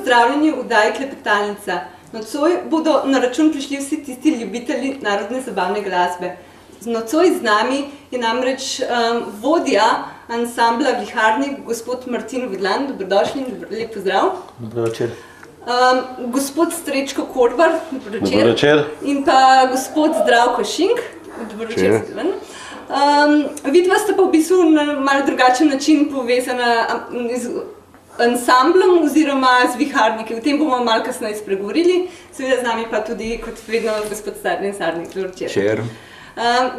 pozdravljeni v oddaji Klepetalnica. Nocoj bodo na račun prišli vsi tisti ljubitelji narodne zabavne glasbe. Nocoj z nami je namreč vodja ansambla Viharnik, gospod Martin Vodlan. Dobrodošli in lep pozdrav. Dobro večer. Gospod Srečko Korbar, dobro večer. Dobro večer. In pa gospod Zdravko Šink, dobro večer. Vidva sta pa v bistvu na malo drugačen način povezana z ansamblom oziroma z Viharniki. O tem bomo malo kasneje spregovorili. Seveda z nami pa tudi, kot vedno, gospod Stadnin Sarnik. Dobro večer. Večer.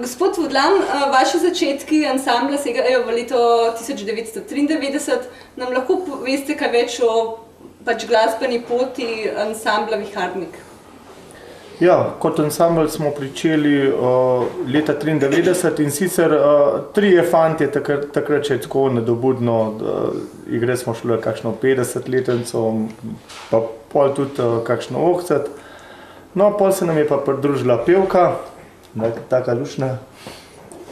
Gospod Vodlan, vaši začetki ansambla segajo v leto 1993. Nam lahko poveste kaj več o glasbeni poti ansambla Viharnik? Ja, kot ansambl smo pričeli leta 1993 in sicer trije fantje, takrat še tako nedobudno, igre smo šli kakšno 50-letnico, pa pol tudi kakšno ohcat. No, pol se nam je pa pridružila pevka, taka lušna,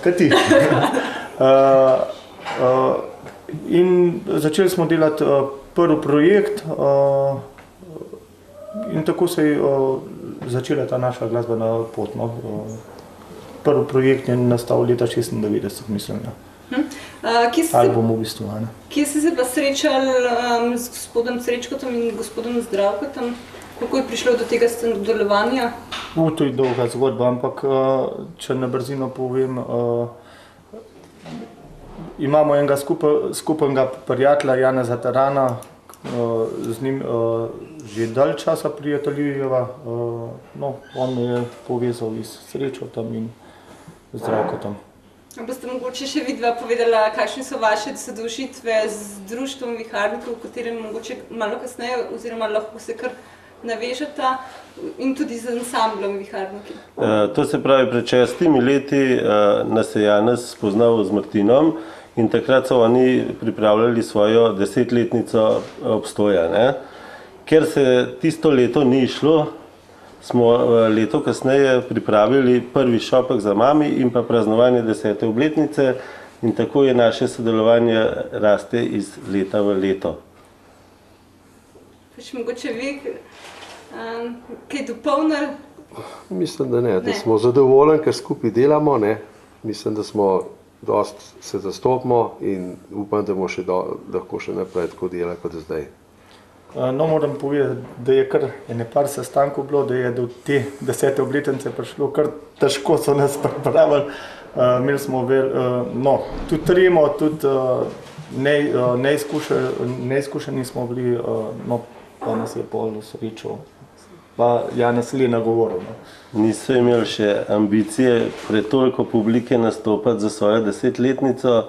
kaj ti? In začeli smo delati prvi projekt in tako se je začela ta naša glasbena pot. Prvi projekt je nastal leta 1996, mislim. Album v bistvu. Kje ste se pa srečali z gospodom Srečkotom in gospodom Zdravkotom? Kako je prišlo do tega sodelovanja? To je dolga zgodba, ampak če na brzino povem, imamo enega skupnega prijatelja, Janeza Tarana, z njim že dalj časa prijateljujeva. On me je povezal s Srečkotom in Zdravkotom. Boste mogoče še vidva povedala, kakšne so vaše sodelušitve z društvom Viharnikov, v katerem mogoče malo kasneje, oziroma lahko se kar navežeta, in tudi z ansamblom Viharniki? To se pravi, pred 6 leti nas je Janez spoznal z Martinom in takrat so oni pripravljali svojo 10-letnico obstoja. Ker se tisto leto ni išlo, smo leto kasneje pripravili prvi šopek za mami in pa praznovanje 10. obletnice in tako je naše sodelovanje raste iz leta v leto. Mogoče vi kaj dopolnili? Mislim, da ne. Da smo zadovoljni, ker skupaj delamo. Mislim, da smo dosti se zastopimo in upam, da bomo lahko še naprej tako delali kot zdaj. Moram povedati, da je kar par sestankov bilo, da je do te 10. obletnice prišlo, kar težko so nas pripravili. Imeli smo tudi tremo, tudi neizkušeni smo bili, pa nas je pol srečo, pa Janez le nagovoril. Niso imeli še ambicije pred toliko publike nastopati za svojo 10-letnico,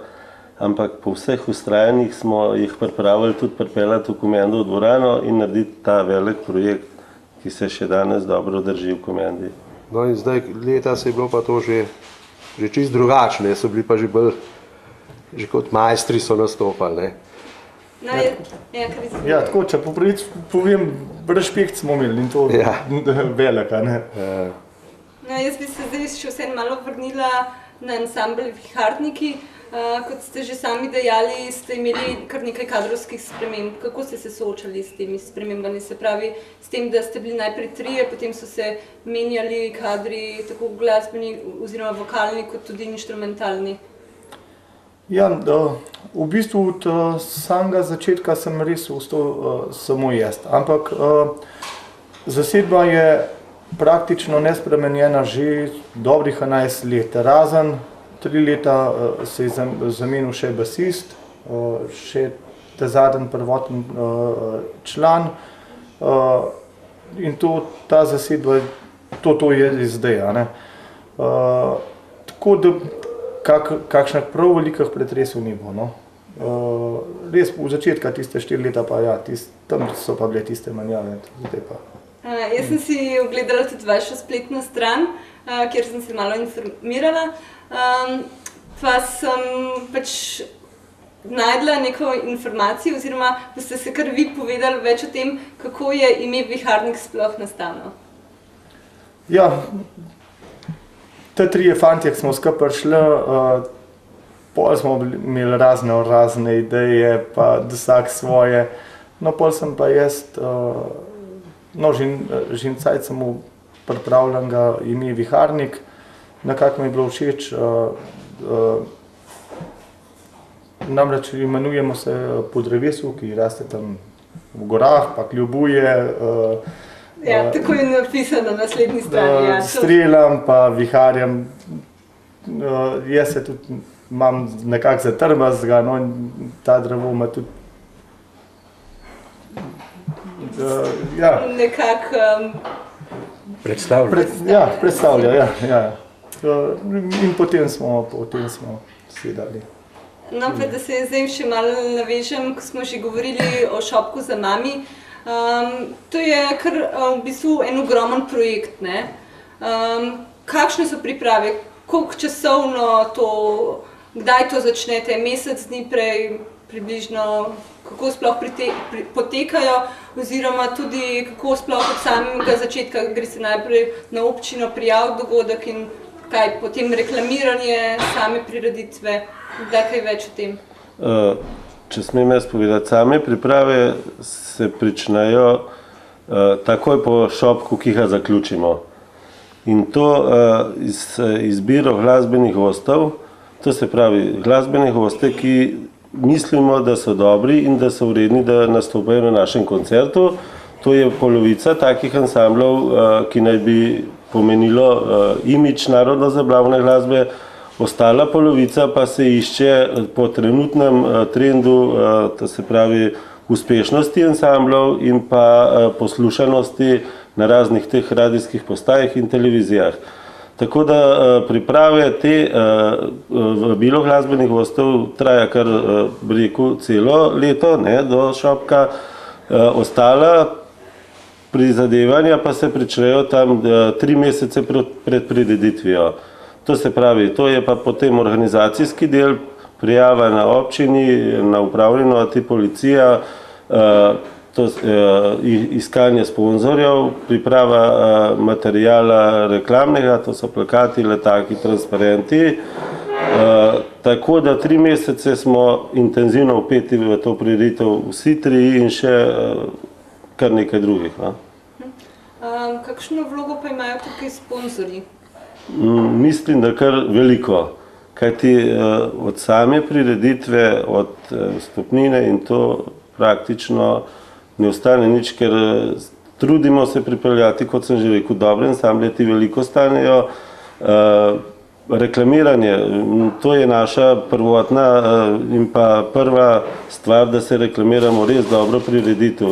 ampak po vseh vztrajanjih smo jih pripravili tudi pripeljati v Komendovo dvorano in narediti ta velik projekt, ki se še danes dobro drži v Komendi. No in zdaj leta se je bilo pa to že čisto drugačne, so bili pa že bolj, že kot majstri so nastopali. Ja, tako, če povem, rešpekt smo imeli in to velika. Jaz bi se zdaj še vseeno malo vrnila na ansambl Viharniki. Kot ste že sami dejali, ste imeli kar nekaj kadrovskih sprememb. Kako ste se soočali s temi spremembami? Se pravi, s tem, da ste bili najprej trije, potem so se menjali kadri, tako glasbeni oziroma vokalni, kot tudi inštrumentalni. Ja, v bistvu od samega začetka sem res ostal samo jaz. Ampak zasedba je praktično nespremenjena že dobrih 11 let. Razen 3 leta se je zamenil še basist, še ta zadnji prvotni član in ta zasedba, to je zdaj. Tako da kakšnih prav velikih pretresov ni bilo. Res v začetka tiste 4 leta pa tam so pa bile tiste manjave. Jaz sem si ogledala tudi vašo spletno stran, kjer sem se malo informirala. Pa sem najdla neko informacijo, oziroma boste se kar vi povedali več o tem, kako je ime Viharnik sploh nastalo. Ja, te trije fantje, ki smo skupaj prišli, pol smo imeli razne ideje, pa vsak svoje. No, pol sem pa jaz, že cajt sem mu pripravljen ga ime Viharnik, nekako mi je bilo všeč, namreč imenujemo se po drevesu, ki raste tam v gorah, pa kljubuje. Ja, tako je napisano na naslednji strani. Ja. Streljam, pa viharjem. Jaz se tudi imam nekako zatrmazga, no, in ta drevo ima tudi ja. Nekako predstavlja, ja. In potem smo sedali. No, pa da se zdaj še malo navežem, ko smo že govorili o šopku za mami. To je kar v bistvu en ogromen projekt, ne? Kakšne so priprave? Koliko časovno to, kdaj to začnete? Mesec dni prej približno, kako sploh potekajo, oziroma tudi kako sploh od samega začetka gre se najprej na občino prijaviti dogodek in kaj potem reklamiranje same prireditve, da kaj več o tem? Če smem jaz povedati, same priprave se pričnejo takoj po šopku, ki ga zaključimo. In to izbiro glasbenih gostov, to se pravi glasbene goste, ki mislimo, da so dobri in da so vredni, da nastopajo na našem koncertu. To je polovica takih ansamblov, ki naj bi pomenilo imidž narodno-zabavne glasbe. Ostala polovica pa se išče po trenutnem trendu, to se pravi uspešnosti ansamblov in pa poslušanosti na raznih teh radijskih postajah in televizijah. Tako da priprave te vabilo glasbenih gostov traja kar, bi rekel, celo leto, ne, do šopka. Ostala prizadevanja pa se pričnejo tam 3 mesece pred prireditvijo. To se pravi, to je pa potem organizacijski del, prijava na občini, na upravni enoti, policija, iskanje sponzorjev, priprava materijala reklamnega, to so plakati, letaki, transparenti. Tako da 3 mesece smo intenzivno vpeti v to prireditev vsi trije in še kar nekaj drugih. No? Kakšno vlogo pa imajo tukaj sponzorji? Mislim, da kar veliko, kajti od same prireditve, od vstopnine in to praktično ne ostane nič, ker trudimo se pripeljati, kot sem že rekel, dobre ansamble, ti veliko stanejo. Reklamiranje, to je naša prvotna in pa prva stvar, da se reklamiramo res dobro prireditev.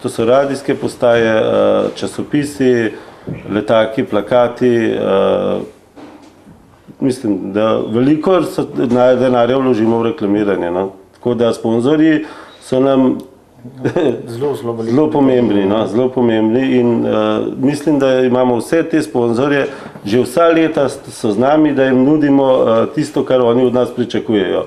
To so radijske postaje, časopisi, letaki, plakati, mislim, da veliko denarja vložimo v reklamiranje, no? Tako da sponzorji so nam zelo pomembni, no? Zelo pomembni in mislim, da imamo vse te sponzorje, že vsa leta so z nami, da jim nudimo tisto, kar oni od nas pričakujejo.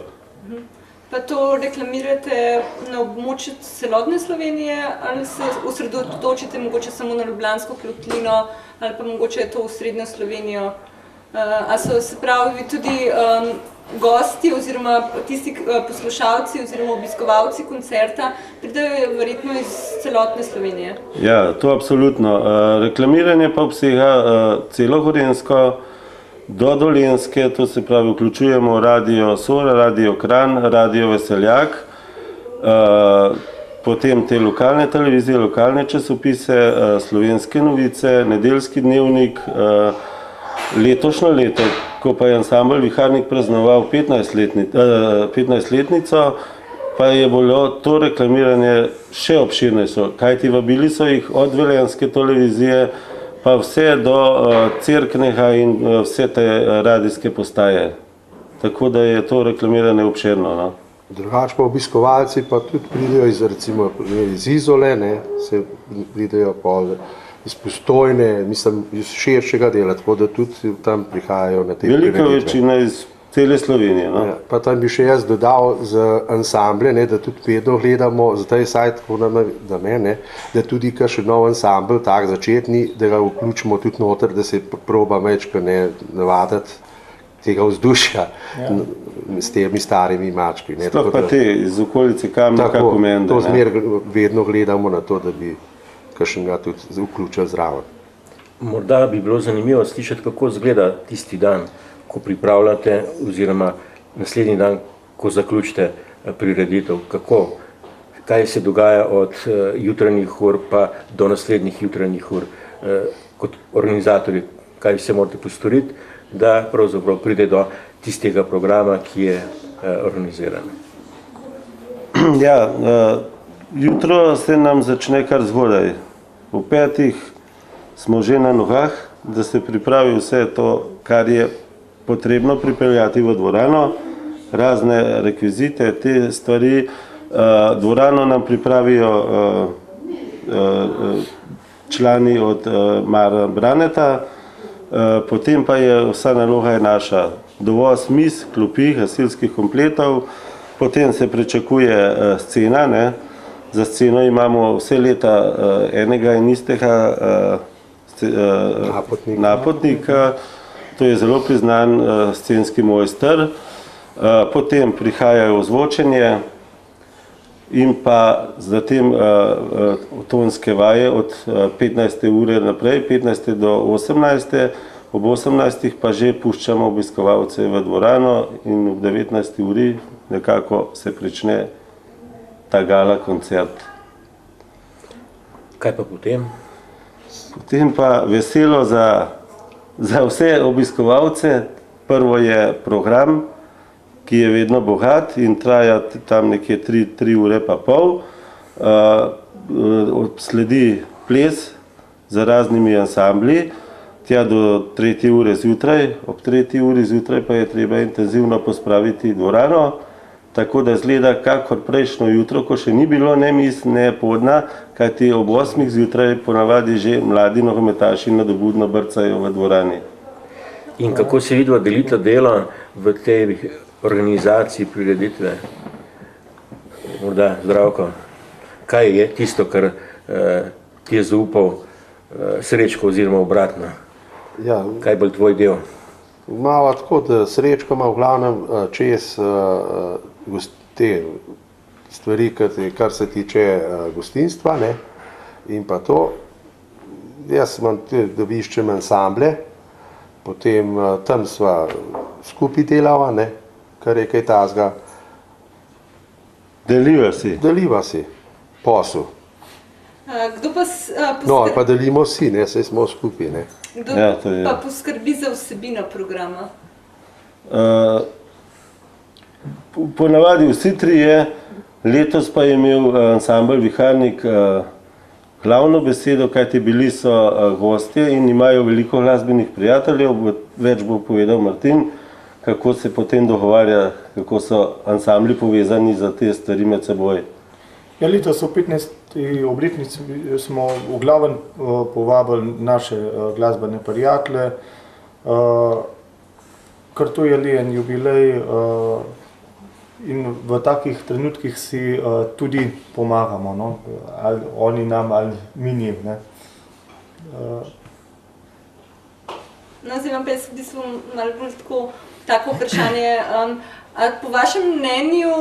Pa to reklamirate na območju celotne Slovenije ali se osredotočite mogoče samo na Ljubljansko kotlino ali pa mogoče to v srednjo Slovenijo? A so se pravi tudi gosti oziroma tisti poslušalci oziroma obiskovalci koncerta pridejo verjetno iz celotne Slovenije? Ja, to absolutno. Reklamiranje pa obsega celo Gorenjsko, do Dolenjske, to se pravi vključujemo Radio Sora, Radio Kranj, Radio Veseljak, potem te lokalne televizije, lokalne časopise, Slovenske novice, Nedeljski dnevnik. Letošnje leto, ko pa je ansambel Viharnik praznoval 15-letnico, pa je bilo to reklamiranje še obširnejše, kajti vabili so jih od velenjske televizije pa vse do Cerknega in vse te radijske postaje. Tako da je to reklamiranje obširno. No? Drugače pa obiskovalci pa tudi pridejo iz Izole, ne, se pridejo iz Postojne, mislim, iz širšega dela, tako da tudi tam prihajajo na te prireditve. Velika večina iz cele Slovenije. No? Ja, pa tam bi še jaz dodal za ansamble, ne, da tudi vedno gledamo, zato je sajt tako da tudi kakšen nov ansambl, tak začetni, da ga vključimo tudi noter, da se proba mečko navaditi, tega vzdušja s temi starimi mački. Ne. Sploh pa te iz okolice Kamnika, Komende. To zmer vedno gledamo na to, da bi kakšnega tudi vključili zraven. Morda bi bilo zanimivo slišati, kako izgleda tisti dan, ko pripravljate, oziroma naslednji dan, ko zaključite prireditev. Kaj se dogaja od jutranjih ur pa do naslednjih jutranjih ur kot organizatorji, kaj se morate postoriti, da pravzaprav pride do tistega programa, ki je organiziran. Ja, jutro se nam začne kar zgodaj. V 5 smo že na nogah, da se pripravi vse to, kar je potrebno pripeljati v dvorano, razne rekvizite, te stvari. Dvorano nam pripravijo člani od Mara Braneta, potem pa je vsa naloga naša. Dovoz miz, klopi, gasilskih kompletov, potem se pričakuje scena, ne. Za sceno imamo vse leta enega in istega napotnika, to je zelo priznan scenski mojster. Potem prihajajo ozvočenje in pa zatem tonske vaje od 15. ure naprej, 15. do 18. Ob 18. pa že puščamo obiskovalce v dvorano in ob 19. uri nekako se prične ta gala koncert. Kaj pa potem? Potem pa veselo za vse obiskovalce. Prvo je program, ki je vedno bogat in traja tam nekje 3 ure pa pol. Sledi ples z raznimi ansambli, tja do 3. ure zjutraj. Ob 3. uri zjutraj pa je treba intenzivno pospraviti dvorano, tako da izgleda kakor prejšnjo jutro, ko še ni bilo ne mis, ne podna, kajti ob 8. zjutraj ponavadi že mladi nogometaši nadobudno brcajo v dvorani. In kako se vidva delita delo v tej organizaciji prireditve? Morda, Zdravko, kaj je tisto, kar ti je zaupal Srečko oziroma obratno? Ja, kaj bolj tvoj del? Malo tako, da Srečko ima v glavnem čez te stvari, kar se tiče gostinstva, ne, in pa to. Jaz imam tudi, da iščem ansamble, potem tam sva skupaj delava, ne, kar je kaj tazga. Deliva si posel. Kdo pa No, pa delimo si, ne, saj smo skupaj, ne. Kdo pa poskrbi za vsebino programa? Ponavadi vsi trije, letos pa je imel ansambel Viharnik glavno besedo, kajti bili so gostje in imajo veliko glasbenih prijateljev. Več bo povedal Martin, kako se potem dogovarja, kako so ansambli povezani za te stvari med seboj. Ja, letos v 15. obletnici smo v glavnem povabili naše glasbene prijatelje, ker to je le en jubilej in v takih trenutkih si tudi pomagamo, no? Ali oni nam ali mi njim. No, zdaj imam pa jaz v bistvu malo bolj tako vprašanje. Po vašem mnenju,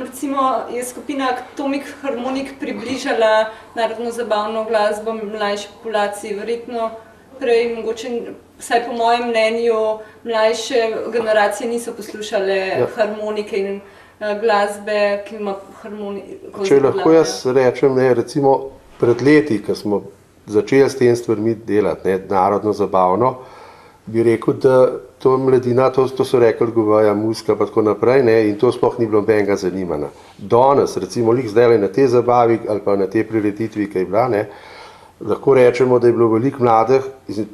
recimo, je skupina Atomik Harmonik približala narodno-zabavno glasbo mlajši populaciji? Verjetno prej, mogoče, vsaj po mojem mnenju, mlajše generacije niso poslušale harmonike in glasbe, ki ima harmoniko. Če lahko jaz rečem, ne, recimo pred leti, ko smo začeli s tem stvarmi delati, ne, narodno-zabavno, bi rekel, da to mladina, to so rekli govaja, muzika pa tako naprej, ne, in to sploh ni bilo nobenega zanimanja. Danes, recimo, lih zdaj na te zabavi ali pa na te prireditvi, ki je bila, ne, lahko rečemo, da je bilo veliko mladih,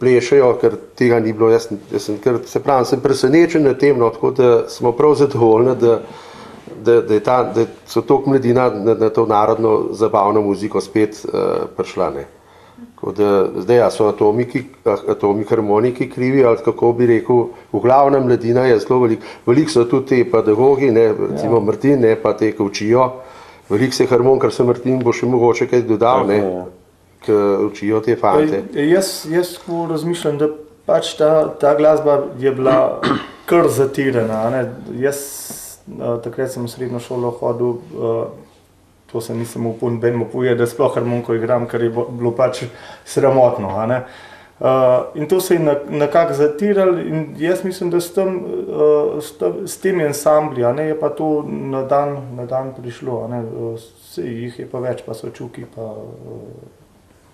plešejo, ker tega ni bilo. Jaz sem presenečen na tem, no, tako da smo prav zadovoljni, da so toliko mladina na to narodno zabavno muziko spet prišla, ne. Tako da zdaj so Atomik Harmoniki krivi, ali kako bi rekel, v glavnem mladina je zelo veliko. Veliko so tudi te pedagogi, ne, recimo Martin, ne, pa te, ki učijo. Veliko se harmonik, ker se Martin bo še mogoče kaj dodal, ne, ki učijo te fante. Jaz razmišljam, da pač ta glasba je bila kar zatirana. A ne. Jaz takrat sem v srednjo šolo hodil, to se nisem upal nobenemu povedati, da sploh harmoniko igram, ker je bilo pač sramotno. A ne. In to se je nekako zatiralo in jaz mislim, da s temi ansambli, a ne, je pa to na dan prišlo. A ne. Jih je pa več, pa so Čuki, pa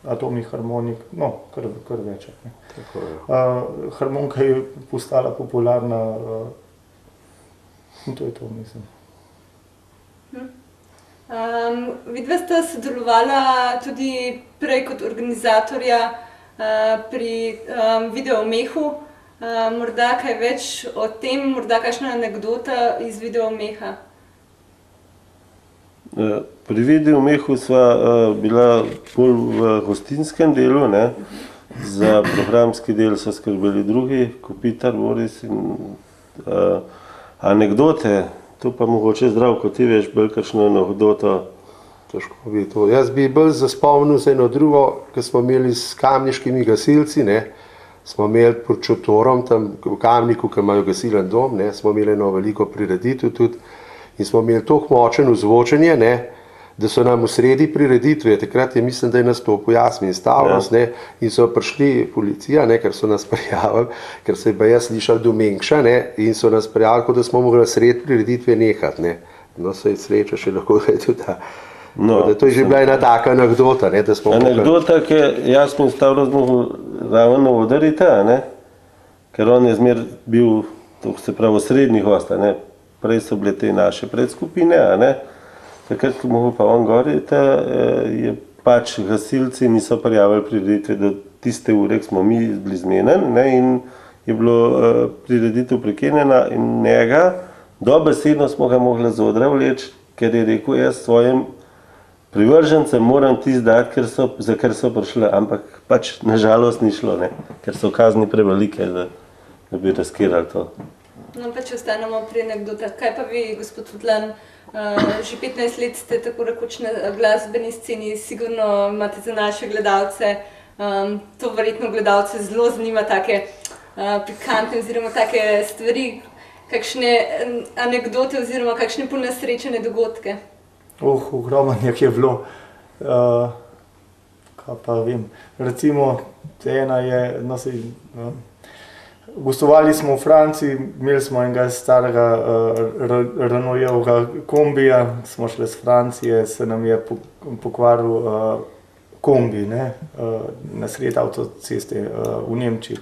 Atomi harmonik, no, kar več. Harmonika je postala popularna in to je to, mislim. Vidva sta sodelovala tudi prej kot organizatorja pri Videomehu. Morda kaj več o tem, morda kakšna anekdota iz Videomeha? Pri Videomehu sva bila bolj v gostinskem delu, ne. Za programski del so skrbeli drugi, Kopitar, Boris in anekdote, to pa mogoče Zdravko, ti veš bolj kakšno anekdoto. Težko bi to. Jaz bi bolj zaspomnil za eno drugo, ko smo imeli s kamniškimi gasilci, ne. Smo imeli pod Čotorom, tam v Kamniku, ki imajo gasilen dom, ne, smo imeli eno veliko prireditev tudi in smo imeli toliko močen ozvočenje, ne, da so nam v sredi prireditve, takrat je mislim, da je nastopil Jasmin Stavros, ne, in so prišli policija, ne, ker so nas prijavili, ker se je pa jaz slišal do Menkša, ne, in so nas prijavili, kot da smo mogli sredi prireditve nehati, ne. No, se je sreča še lahko je tudi ta. No, da to je že bila ena taka anekdota, ne, da smo anekdota, ki Jasmin Stavros mogel ravno udariti, ne, ker on je zmer bil, to se pravi, srednji gost, ne. Prej so bile te naše predskupine, a ne. Takrat, ko mogel pa on goriti, je pač gasilci niso prijavili prireditve do tiste ure, ko smo mi bili zmenjeni, ne, in je bilo prireditev prekinjena in njega dobesedno smo ga mogli z odra vleči, ker je rekel, jaz svojim privržencem moram tisti dati, ker so prišli, ampak pač nažalost ni šlo, ne, ker so kazni prevelike, da bi riskirali to. No, pa če ostanemo pri anekdotah, kaj pa vi, gospod Furlan, že 15 let ste tako rekoč na glasbeni sceni, sigurno imate za naše gledalce, to verjetno gledalce zelo zanima, take pikantne oziroma take stvari, kakšne anekdote oziroma kakšne ponesrečene dogodke? Ogromno je bilo, kaj pa vem, recimo ena je, no se gostovali smo v Franciji, imeli smo enega starega Renaultjevega kombija, smo šli z Francije, se nam je pokvaril kombi, ne, na sredi avtoceste v Nemčiji.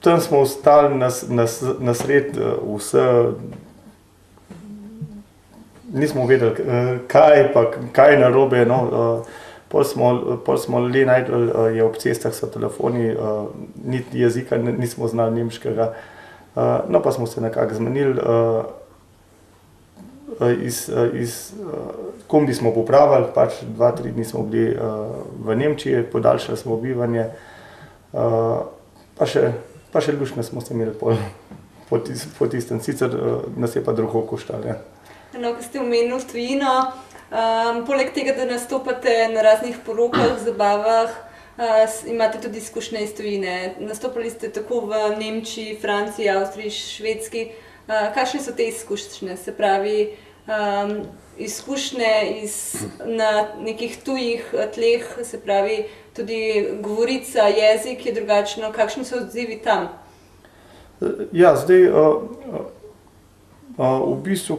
Tam smo ostali na sredi vse, nismo vedeli, kaj je narobe, no. Pol smo le najdeli, je ob cestah so telefoni, niti jezika nismo znali nemškega, no pa smo se nekako zmenili, kombi smo popravili, pač 2-3 dni smo bili v Nemčiji, podaljšali smo bivanje, pa še luštno smo se imeli po tistem, sicer nas je pa drugo koštalo. No, ko ste omenili tujino, poleg tega, da nastopate na raznih porokah, zabavah, imate tudi izkušnje iz tujine. Nastopali ste tako v Nemčiji, Franciji, Avstriji, Švedski. Kakšne so te izkušnje? Se pravi, izkušnje na nekih tujih tleh, se pravi tudi govorica, jezik je drugačno. Kakšni so odzivi tam? Ja, zdaj v bistvu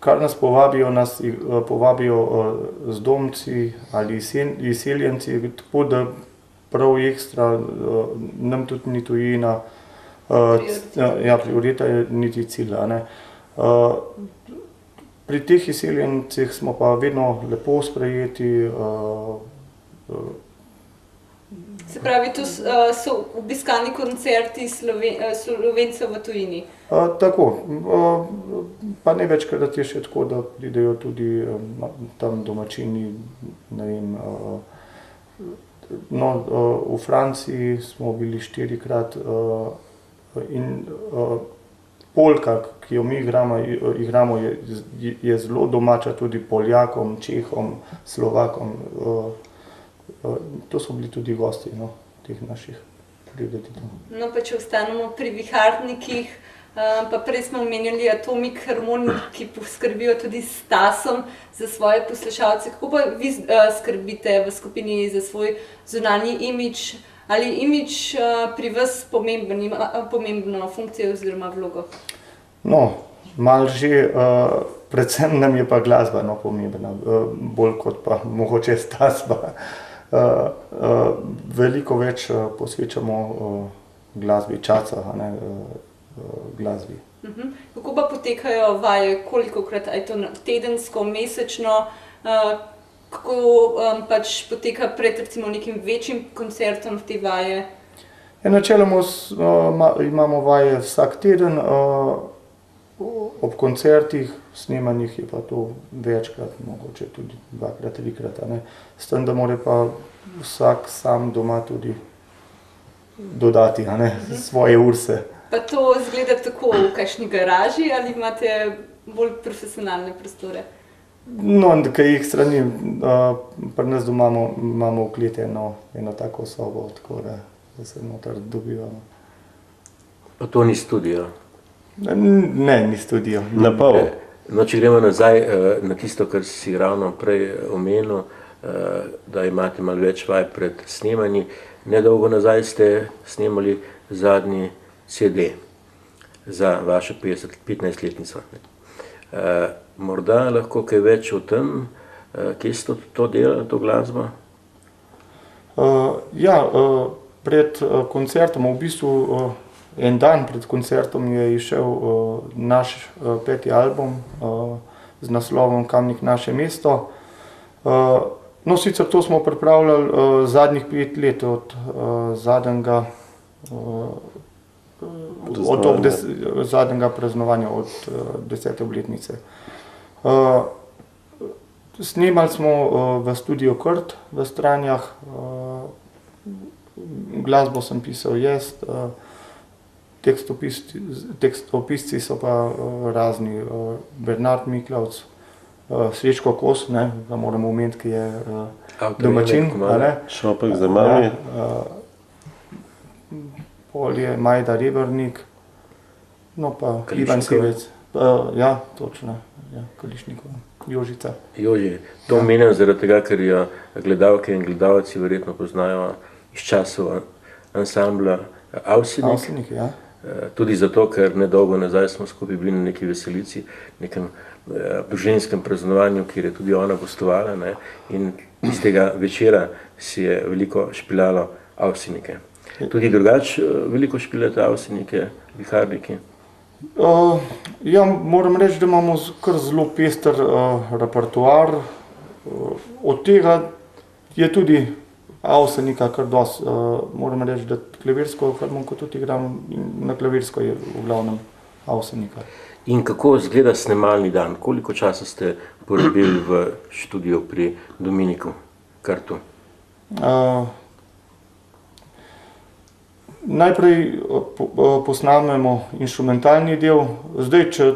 kar nas povabijo zdomci ali izseljenci, tako da prav ekstra nam tudi ni tujina, prioriteta je niti cilj, ne. Pri teh izseljencih smo pa vedno lepo sprejeti. Se pravi, to so obiskani koncerti Slovencev v tujini? Tako, pa ne večkrat je še tako, da pridejo tudi tam domačini, ne vem, no, v Franciji smo bili 4-krat in polka, ki jo mi igramo, je zelo domača tudi Poljakom, Čehom, Slovakom. To so bili tudi gosti, no, teh naših. prireditev. No, pa če ostanemo pri viharnikih, pa prej smo omenjali Atomik Harmonik, ki poskrbijo tudi s Tasom za svoje poslušalce. Kako pa vi skrbite v skupini za svoj zunanji imidž? Ali imidž pri vas pomembno funkcijo oziroma vlogo? No, malo že, predvsem nam je pa glasba pomembna, bolj kot pa mogoče Stas pa. Veliko več posvečamo glasbi, časa, glasbi. Kako pa potekajo vaje, kolikokrat, je to tedensko, mesečno, kako pač poteka pred recimo nekim večjim koncertom te vaje? Načeloma imamo vaje vsak teden, ob koncertih, snemanjih je pa to večkrat, mogoče tudi dvakrat, trikrat, s tem, da mora pa vsak sam doma tudi dodati, svoje urse. Pa to izgleda tako v kakšni garaži ali imate bolj profesionalne prostore? No, kaj jih strani, pri nas doma imamo v kleti eno tako sobo, tako da se noter dobivamo. Pa to ni studio? Ne, ni studio. Na pol. No, če gremo nazaj na tisto, kar si ravno prej omenil, da imate malo več vaj pred snemanji. Nedolgo nazaj ste snemali zadnji CD za vašo 15-letnico. Morda lahko kaj več o tem, kje ste to delali, to glasbo? Pred koncertom, v bistvu en dan pred koncertom je izšel naš 5. album z naslovom Kamnik naše mesto. No, sicer to smo pripravljali zadnjih 5 let od zadnjega praznovanja, od 10. obletnice. Snemali smo v studiu Krt v Stranjah, glasbo sem pisal jaz, tekstopisci so pa razni, Bernard Miklavc, Srečko Kos, ga moramo omeniti, ki je domačin. Šopek za mami. Pol je Majda Rebernik, no pa Ivan Sivec. Ja, točno, Kališnikova, Jožica. Joži, to omenjam zaradi tega, ker jo gledalke in gledalci verjetno poznajo iz časov ansambla Avsenik. Avsenik, ja. Tudi zato, ker nedolgo nazaj smo skupaj bili na neki veselici, nekem družinskem praznovanju, kjer je tudi ona gostovala, in iz tega večera si je veliko špilalo Avsenike. Tudi drugače veliko špilate Avsenike, viharniki? Ja, moram reči, da imamo kar zelo pester repertoar. Od tega je tudi Avsenika kar dosti. Moram reči, da klavirsko harmoniko tudi igram, na klavirsko je v glavnem Avsenika. In kako izgleda snemalni dan? Koliko časa ste porabili v študiju pri Dominiku Krtu? Najprej posnamemo inštrumentalni del. Zdaj, če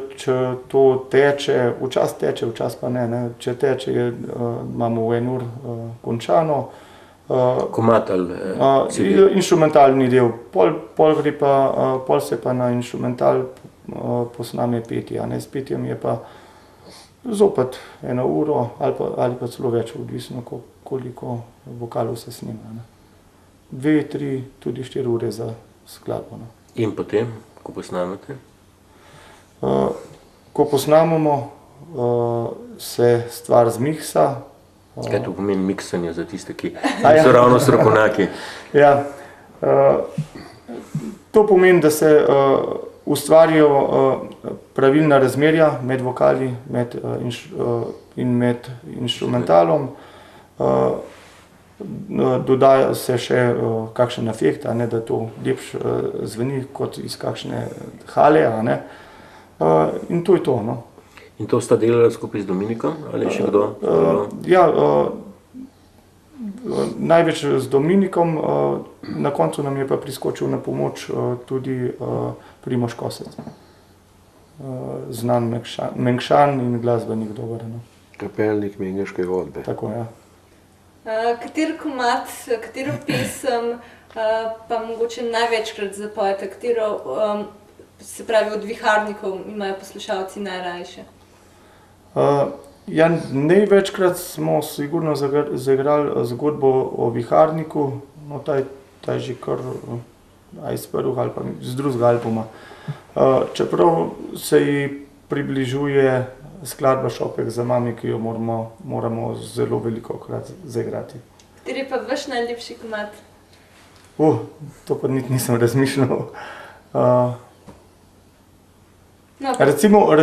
to teče, včasih teče, včasih pa ne. Če teče, imamo v 1 ur končano. Komad ali CD? Inštrumentalni del. Pol se pa na inštrumental posname petje. S petjem je pa zopet 1 uro ali pa celo več, odvisno koliko vokalov se snima. 2, 3, tudi 4 ure za skladbo. In potem, ko posnamete? Ko posnamemo, se stvar zmiksa. Kaj to pomeni miksanje za tiste, ki so ravno strokovnjaki? Ja, to pomeni, da se ustvarijo pravilna razmerja med vokali in med inštrumentalom. Dodaja se še kakšen efekt, da to lepše zveni kot iz kakšne hale. In to je to. In to sta delala skupaj z Dominikom ali še kdo? Ja, največ z Dominikom, na koncu nam je pa priskočil na pomoč tudi Primož Kosec. Znan Mengšan in glasbenik dober. Kapelnik Mengeške godbe. Tako, ja. Kateri komad, katero pesem pa mogoče največkrat zapojete, katero, se pravi, od viharnikov imajo poslušalci najrajše? Ja, največkrat smo sigurno zaigrali zgodbo o viharniku, no ta je že kar iz prvega ali pa z drugega albuma. Čeprav se ji približuje skladba Šopek za mami, ki jo moramo zelo velikokrat zaigrati. Kateri je pa vaš najljubši komad? To pa nisem razmišljal. No, Recimo,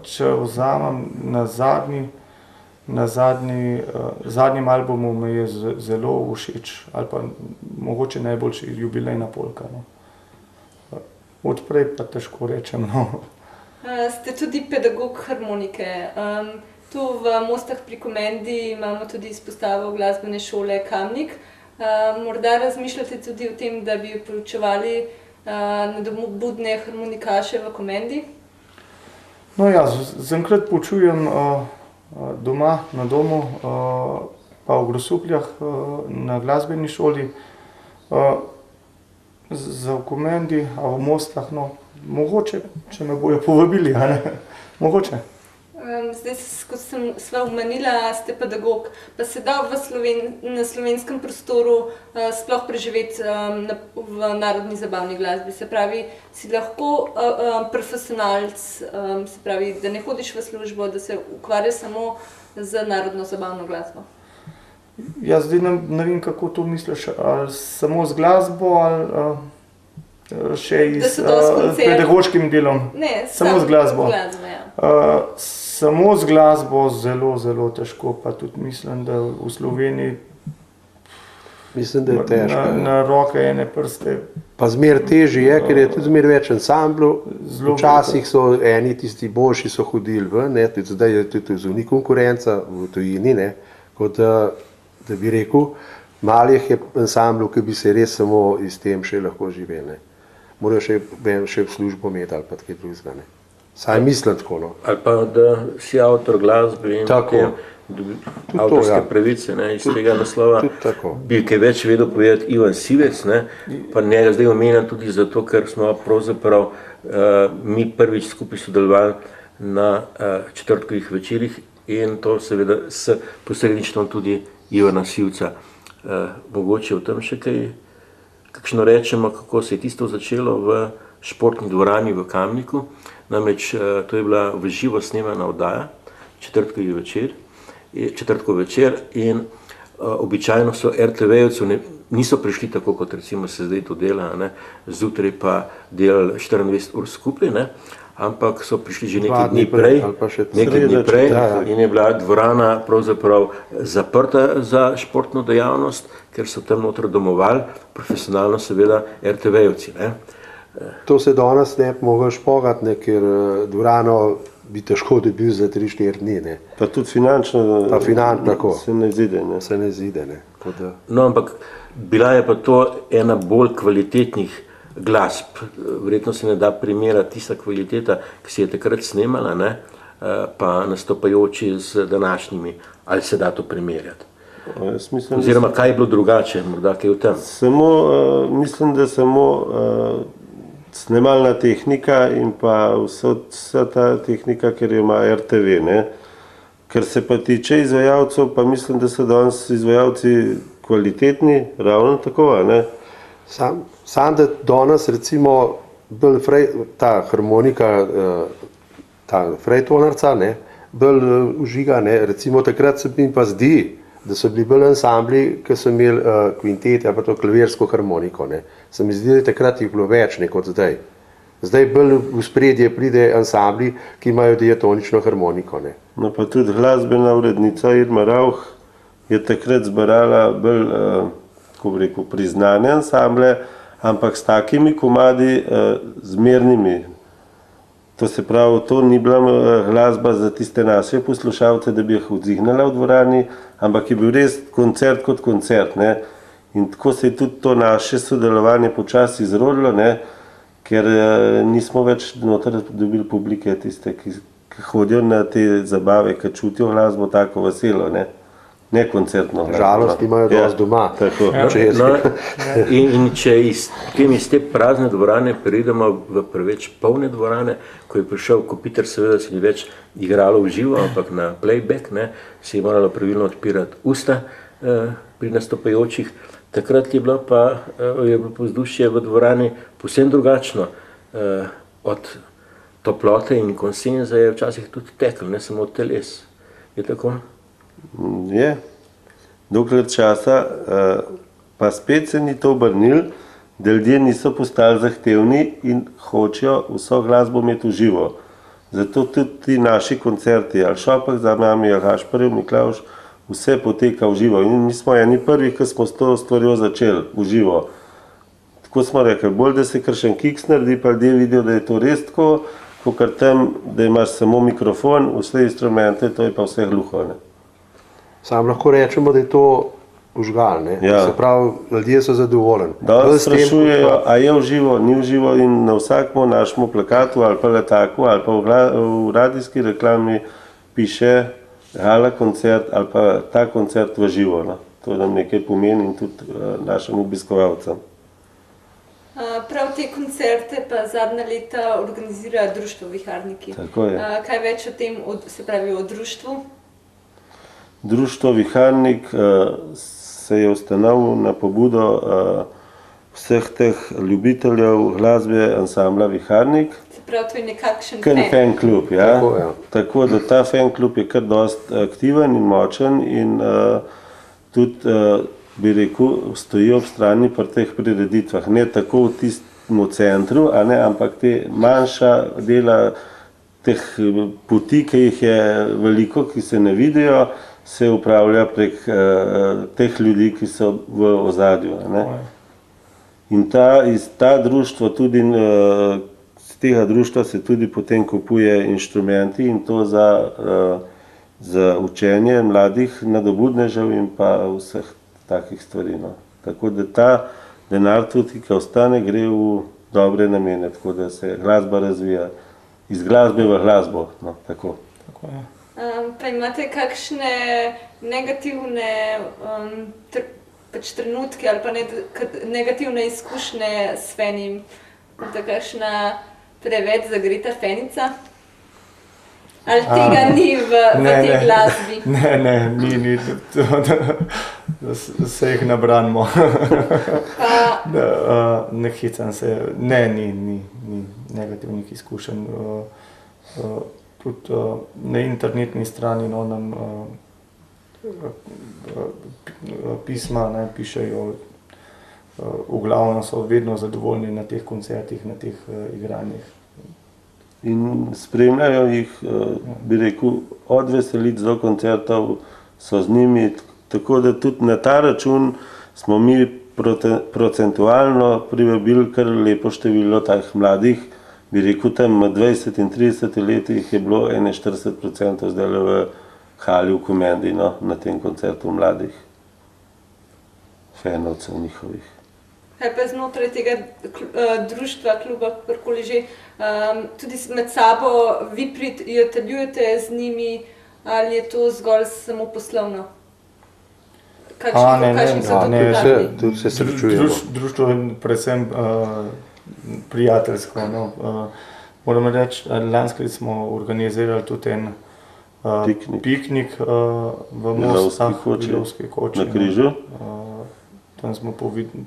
če vzamem na zadnjem albumu mi je zelo všeč, ali pa mogoče najboljši Jubilejna polka. No. Odprej pa težko rečem. No. Ste tudi pedagog harmonike. Tu v Mostah pri Komendi imamo tudi izpostavo glasbene šole Kamnik. Morda razmišljate tudi o tem, da bi poučevali nadobudne harmonikaše v Komendi? No ja, zaenkrat poučujem doma, na domu, pa v Grosupljem na glasbeni šoli. Za v Komendi, a v Mostah, no, mogoče, če me bojo povabili, a ne, mogoče. Zdaj, kot sva omenila, ste pedagog, pa se da na slovenskem prostoru sploh preživeti v narodni zabavni glasbi. Se pravi, si lahko profesionalc, se pravi, da ne hodiš v službo, da se ukvarjaš samo z narodno zabavno glasbo. Ja, zdaj ne vem, kako to misliš, ali samo z glasbo, ali še s pedagoškim delom? Ne, samo z glasbo. Ja. Samo z glasbo zelo, zelo težko, pa tudi mislim, da v Sloveniji mislim, da je težko. Na roke ene prste. Pa zmer težje je, ker je tudi zmer več ansamblov. Včasih so eni tisti boljši so hodili ven, tudi zdaj je tudi zunaj konkurenca v tujini, ne, kot da bi rekel, malih je ansamblov, ki bi se res samo iz tem še lahko živeli. Morajo še v službo imeti ali pa kaj drugega. Saj mislim tako, no. Ali pa, da si avtor glasbe in avtorske pravice, ne, iz tega naslova. Bi kaj več vedel povedati Ivan Sivec, ne, pa njega zdaj omenjam tudi zato, ker smo pravzaprav mi prvič skupaj sodelovali na četrtkovih večerih in to seveda s posredništvom tudi Ivana Sivca. Mogoče o tem še kakšno rečemo, kako se je tisto začelo v športni dvorani v Kamniku. Namreč to je bila v živo snemana oddaja, četrtkov večer in običajno so RTV-jevci niso prišli tako, kot recimo se zdaj to dela, ne, zjutraj pa delali 24 ur skupaj, ne, ampak so prišli že nekaj dni prej in je bila dvorana pravzaprav zaprta za športno dejavnost, ker so tam notri domovali, profesionalno seveda RTV-jevci. To se danes ne bi mogel špogati, ker dvorano bi težko dobil za 3-4 dni. Ne. Pa tudi finančno se ne zide. No, ampak bila je pa to ena bolj kvalitetnih glasb. Verjetno se ne da primerjati tista kvaliteta, ki se je takrat snemala, ne, pa nastopajoči z današnjimi. Ali se da to primerjati? Oziroma, kaj je bilo drugače, morda kaj v tem? Mislim, da samo snemalna tehnika in pa vsa ta tehnika, ker jo ima RTV, ne. Ker se pa tiče izvajalcev, pa mislim, da so danes izvajalci kvalitetni, ravno tako, ne. Sam da danes recimo ta harmonika, ta frejtonarca, ne, bolj užiga, ne, recimo takrat se mi pa zdi, da so bili bolj ansambli, ki so imeli kvintete ali pa to klavirsko harmoniko, ne. Se mi zdi, da takrat jih bilo več, ne, kot zdaj. Zdaj bolj v spredje pride ansambli, ki imajo diatonično harmoniko, ne. No pa tudi glasbena urednica Irma Rauh je takrat zbrala bolj, kako bi rekel, priznane ansamble, ampak s takimi komadi zmernimi. To se pravi, to ni bila glasba za tiste naše poslušalce, da bi jih odzignala v dvorani, ampak je bil res koncert kot koncert, ne. In tako se je tudi to naše sodelovanje počasi izrodilo, ne, ker nismo več noter dobili publike tiste, ki hodijo na te zabave, ki čutijo glasbo tako veselo, ne. ne koncertno glasbo. Žalost imajo dosti doma. Tako. In če iz te prazne dvorane preidemo v preveč polne dvorane, ko je prišel Kopitar, seveda se ni več igralo v živo, ampak na playback, se je moralo pravilno odpirati usta pri nastopajočih. Takrat je bilo vzdušje v dvorani povsem drugačno. Od toplote in konsenza je včasih tudi teklo, ne samo od teles. Je tako? Je. Dokler časa, pa spet se ni to obrnilo, da ljudje niso postali zahtevni in hočejo vso glasbo imeti v živo. Zato tudi ti naši koncerti, ali Šopek za nami, ali Gašperjev Miklavž, vse poteka v živo. In mi smo eni prvih, ki smo s to stvarjo začeli v živo. Tako smo rekli, bolj da se kakšen kiks naredi, pa ljudje vidijo, da je to res tako, kakor tam, da imaš samo mikrofon, vse instrumente, to je pa vse gluho. Sam lahko rečemo, da je to užgal, Se pravi, ljudje so zadovoljni. Da sprašujejo, a je v živo, ni v živo in na vsakem našemu plakatu ali pa letaku ali pa v radijski reklami piše gala koncert ali pa ta koncert v živo. To nam nekaj pomeni in tudi našim obiskovalcem. Prav te koncerte pa zadnja leta organizira Društvo Viharniki. Tako je. Kaj več o tem, se pravi o društvu? Društvo Viharnik se je ustanovil na pobudo vseh teh ljubiteljev glasbe ansambla Viharnik. Se pravi, to je nekakšen fan klub, ja. Tako da ta fan klub je kar dosti aktiven in močen in tudi bi rekel, stoji ob strani pri teh prireditvah. Ne tako v tistem centru, ampak te manjša dela teh poti, ki jih je veliko, ki se ne vidijo, se upravlja prek teh ljudi, ki so v ozadju. In iz tega društva se tudi potem kupuje inštrumenti in to za učenje mladih nadobudnežev in pa vseh takih stvari. Tako da ta denar tudi, ki ostane, gre v dobre namene, tako da se glasba razvija iz glasbe v glasbo. Tako je. Pa imate kakšne negativne trenutke ali pa negativne izkušnje s fenim? Da kakšna preveč zagreta fenica? Ali tega ni v tej glasbi? Ne, ni. Se jih nabranimo. Ne hicam se. Ne, ni negativnih izkušenj. Tudi na internetni strani nam pisma pišejo. V glavnem so vedno zadovoljni na teh koncertih, na teh igranjih. In spremljajo jih, bi rekel, od veselic do koncertov so z njimi, tako da tudi na ta račun smo mi procentualno privabili kar lepo število teh mladih, bi rekel, tam med 20 in 30 leti jih je bilo 41% zdaj v hali v Komendi, na tem koncertu mladih fenovcev njihovih. Kaj pa znotraj tega društva, kluba, kakorkoli že, tudi med sabo vi prijateljujete z njimi ali je to zgolj samo poslovno? Kakšni so to kontakti? Tudi se srečujemo. Društvo je predvsem prijateljsko. Moram reči, lanskrat smo organizirali tudi en piknik v Milovski koči. Na Križu. Tam smo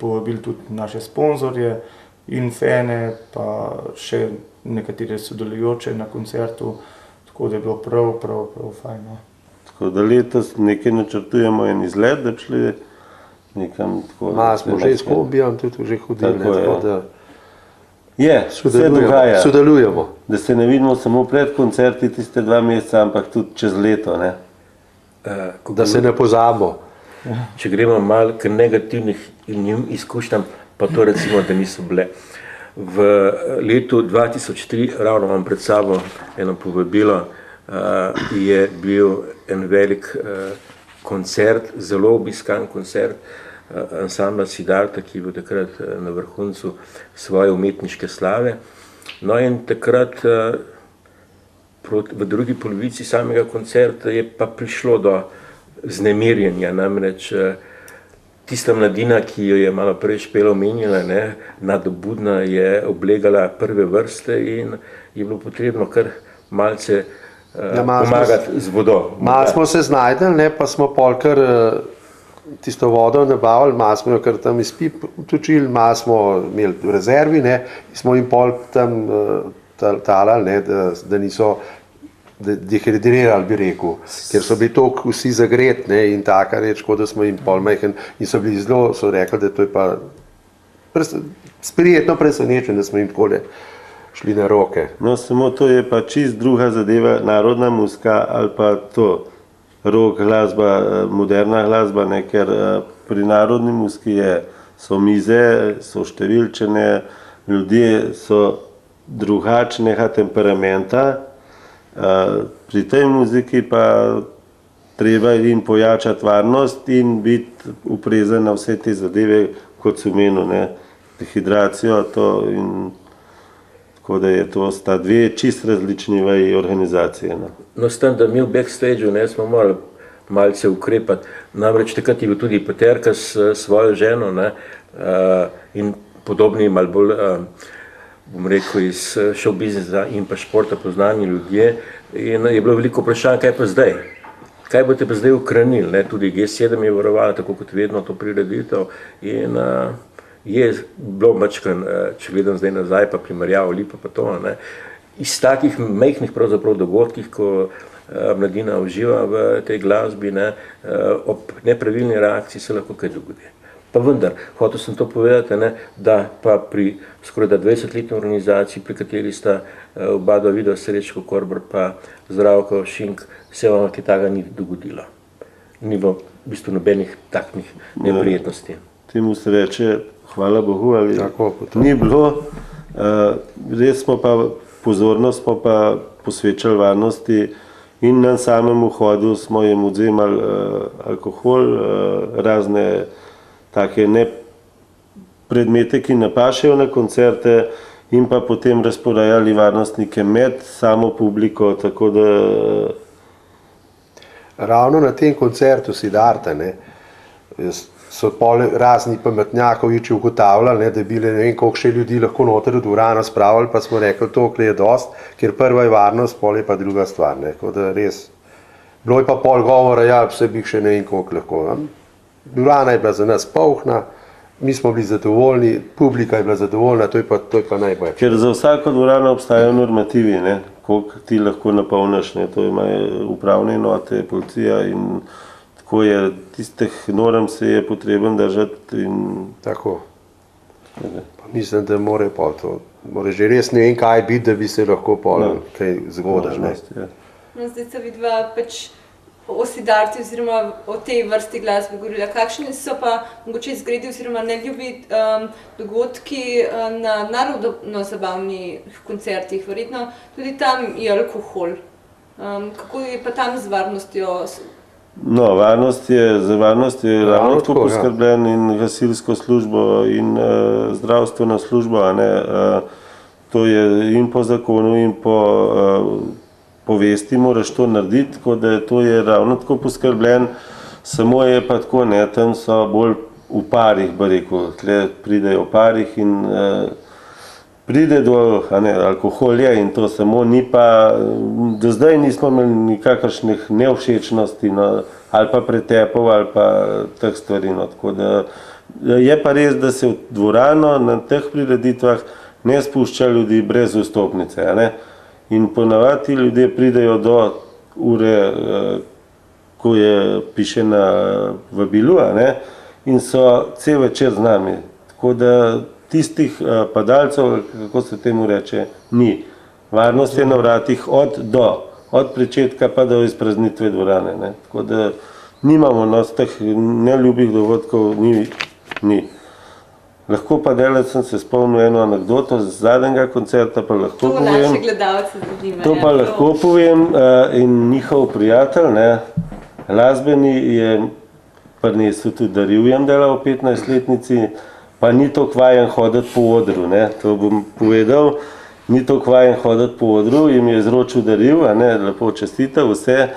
povabili tudi naše sponzorje in fene, pa še nekatere sodelujoče na koncertu, tako da je bilo prav fajn. Tako da letos nekaj načrtujemo en izlet, da bi šli nekam tako. Smo že s kombijem tudi že hodili, tako da sodelujemo. Da se ne vidimo samo pred koncerti tiste 2 meseca, ampak tudi čez leto. Da se ne pozabimo. Če gremo malo k negativnim izkušnjam, pa to recimo, da niso bile. V letu 2003, ravno imam pred sabo eno povabilo, je bil en velik koncert, zelo obiskan koncert ansambla Siddharta, ki je bil takrat na vrhuncu svoje umetniške slave. No in takrat v drugi polovici samega koncerta je pa prišlo do znemirjenja, namreč tista mladina, ki jo je malo prej Špela omenila, nadobudna, je oblegala prve vrste in je bilo potrebno kar malce pomagati z vodo. Malo smo se znajdeli, pa smo pol kar tisto vodo nabavili, malo smo jo kar tam iz pip točili, malo smo imeli v rezervi, smo jim pol tam talali, da niso dehidrirali, bi rekel, ker so bili toliko vsi zagreti in taka reč, kot da smo jim pol majhen in so bili zelo, so rekli, da to je pa prijetno presenečen, da smo jim takole šli na roke. No, samo to je pa čist druga zadeva, narodna muzika ali pa to rock glasba, moderna glasba, ker pri narodni muziki so mize, so številčene, ljudje so drugačnega temperamenta, pri tej muziki pa treba jim pojačati varnost in biti uprezen na vse te zadeve, kot so omenil, dehidracijo, in tako da je to sta dve čist različni vaji organizacije. No, s tem, da mi v backstageu smo morali malce ukrepati, namreč takrat je bil tudi Peterka s svojo ženo in podobni malo bolj, bom rekel, iz show biznesa in pa športa poznani ljudje in je bilo veliko vprašanj, kaj pa zdaj? Kaj boste pa zdaj ukranili? Tudi G7 je varovala, tako kot vedno, to prireditev in je bilo mačkan, če gledam zdaj nazaj, pa primerjavo Lipa pa to, iz takih majhnih pravzaprav dogodkih, ko mladina uživa v tej glasbi, ob nepravilni reakciji se lahko kaj dogodi. Pa vendar, hotel sem to povedati, da pa pri skoraj 20-letni organizaciji, pri kateri sta oba dva videa, Srečko Korbr pa Zdravko Šink, se vam kaj takega ni dogodilo. Ni bilo v bistvu nobenih takšnih neprijetnosti. Temu se reče, hvala Bogu, ali ni bilo. Res smo pa pozornost smo pa posvečali varnosti in na samem vhodu smo jim odzemali alkohol, razne take predmete, ki ne pašejo na koncerte in pa potem razporajali varnostnike med samo publiko, tako da... Ravno na tem koncertu Siddharta, so razni pametnjakoviči ugotavljali, da bi ne vem, koliko še ljudi lahko noter v dvorano spravili, pa smo rekli, toliko je dost, ker prva je varnost, pol je pa druga stvar. Tako da res, bilo je pa pol govora, vse bi še ne vem, koliko lahko. Dvorana je bila za nas polna, mi smo bili zadovoljni, publika je bila zadovoljna, to je pa najbolj. Ker za vsako dvorano obstajajo normativi, koliko ti lahko napolniš, to imajo upravne enote, policija in tako je, tistih norm se je potreben držati in... Tako. Mislim, da more pa to, more že res ne vem kaj biti, da bi se lahko kaj zgodiš. Zdaj se vidva o Siddharti oziroma o tej vrsti glasbe govorila. Kakšni so pa mogoče izgredi oziroma neljubi dogodki na narodno-zabavnih koncertih? Verjetno tudi tam je alkohol. Kako je pa tam z varnostjo? No, za varnost je ravno tako poskrbljen in gasilsko službo in zdravstveno službo, to je in po zakonu in po vesti moraš to narediti, tako da to je ravno tako poskrbljen, samo je pa tako, tam so bolj v parih, bi rekel, tle pridejo v parih in pride do alkoholja in to samo ni pa, do zdaj nismo imeli nikakršnih nevšečnosti ali pa pretepov ali pa teh stvari. Tako da je pa res, da se v dvorano na teh prireditvah ne spušča ljudi brez vstopnice. In ponavadi ti ljudje pridejo do ure, ko je piše na vabilu, in so cel večer z nami. Tako da tistih padalcev, kako se temu reče, ni. Varnost je na vratih od pričetka pa do izpraznitve dvorane. Tako da nimamo teh neljubih dogodkov, ni. Lahko pa delati sem se spomnil eno anekdoto z zadnjega koncerta, pa lahko povem. To naši gledalci zanima. To pa lahko povem in njihov prijatelj, glasbeni, je prinesel tudi daril dela v 15-letnici, pa ni toliko vajen hoditi po odru, to bom povedal, ni toliko vajen hoditi po odru, jim je izročil daril, lepo čestitev, vse,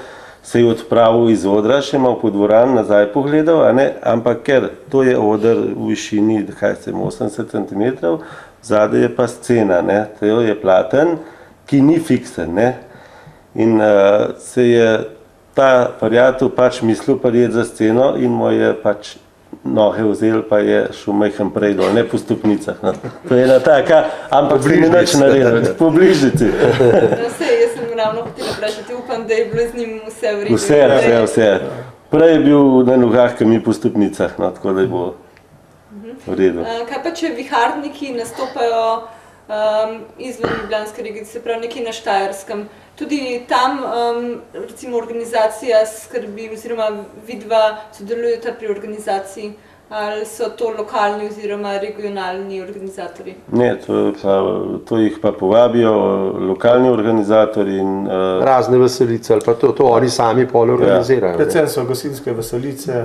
se je odpravil iz odra, še malo po dvorani nazaj pogledal, a ne? Ampak ker to je oder v višini 80 cm, zadaj je pa scena, ne? To je platen, ki ni fiksen. Ne? In se je ta prijatelj pač mislil prijeti za sceno in mu je pač noge vzel, pa je šel majhen prej dol, ne po stopnicah. No. To je ena taka, ampak se ni nič naredil, po bližnici. Jaz sem ravno hotela vprašati, upam, da je bilo z njim vse v redu. Vse. Prej je bil na nogah, ki mi po stopnicah, no, tako da je bilo v redu. Kaj pa, če viharniki nastopajo izven Ljubljanske regije, se pravi nekje na Štajerskem, tudi tam recimo organizacija skrbi oziroma vidva sodelujeta pri organizaciji, ali so to lokalni oziroma regionalni organizatorji? Ne, to jih pa povabijo lokalni organizatorji in razne veselice ali pa to oni sami pol organizirajo. Predvsem so gasilske veselice,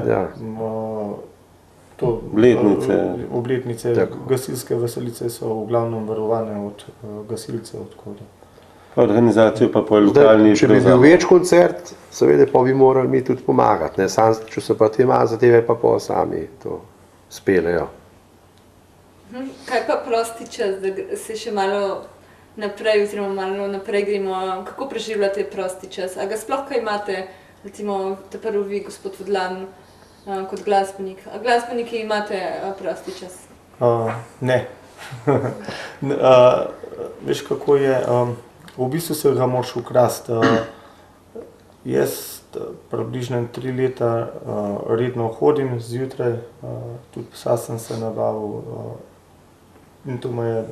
obletnice, gasilske veselice so v glavnem varovane od gasilcev. Organizacijo pa po lokalni. Če bi bil več koncert, seveda pa bi morali mi tudi pomagati. Ne? Če so pa te malo zadeve, pa sami to spelejo. Kaj pa prosti čas, da se še malo naprej oziroma malo naprej gremo, kako preživljate prosti čas? A ga sploh kaj imate, recimo te prvi gospod Vodlan kot glasbenik? A glasbeniki imate prosti čas? Ne. Veš, kako je, v bistvu se ga moraš ukrasti. Jaz približno 3 leta redno hodim zjutraj, tudi psa sem se nabavil in to je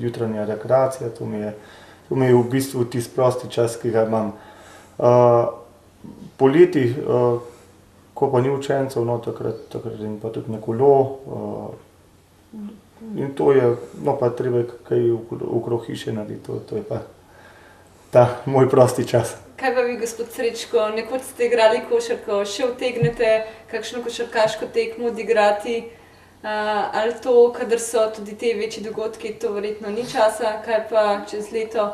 jutranja rekreacija, to mi je v bistvu tisti prosti čas, ki ga imam. Poleti, ko pa ni učencev, takrat in pa tudi na kolo, in to je, no pa treba kaj okrog hiše narediti, to je pa ta moj prosti čas. Kaj pa vi, gospod Srečko, nekoč ste igrali košarko, še utegnete kakšno košarkaško tekmo odigrati, ali to, kadar so tudi te večji dogodki, to verjetno ni časa, kaj pa čez leto?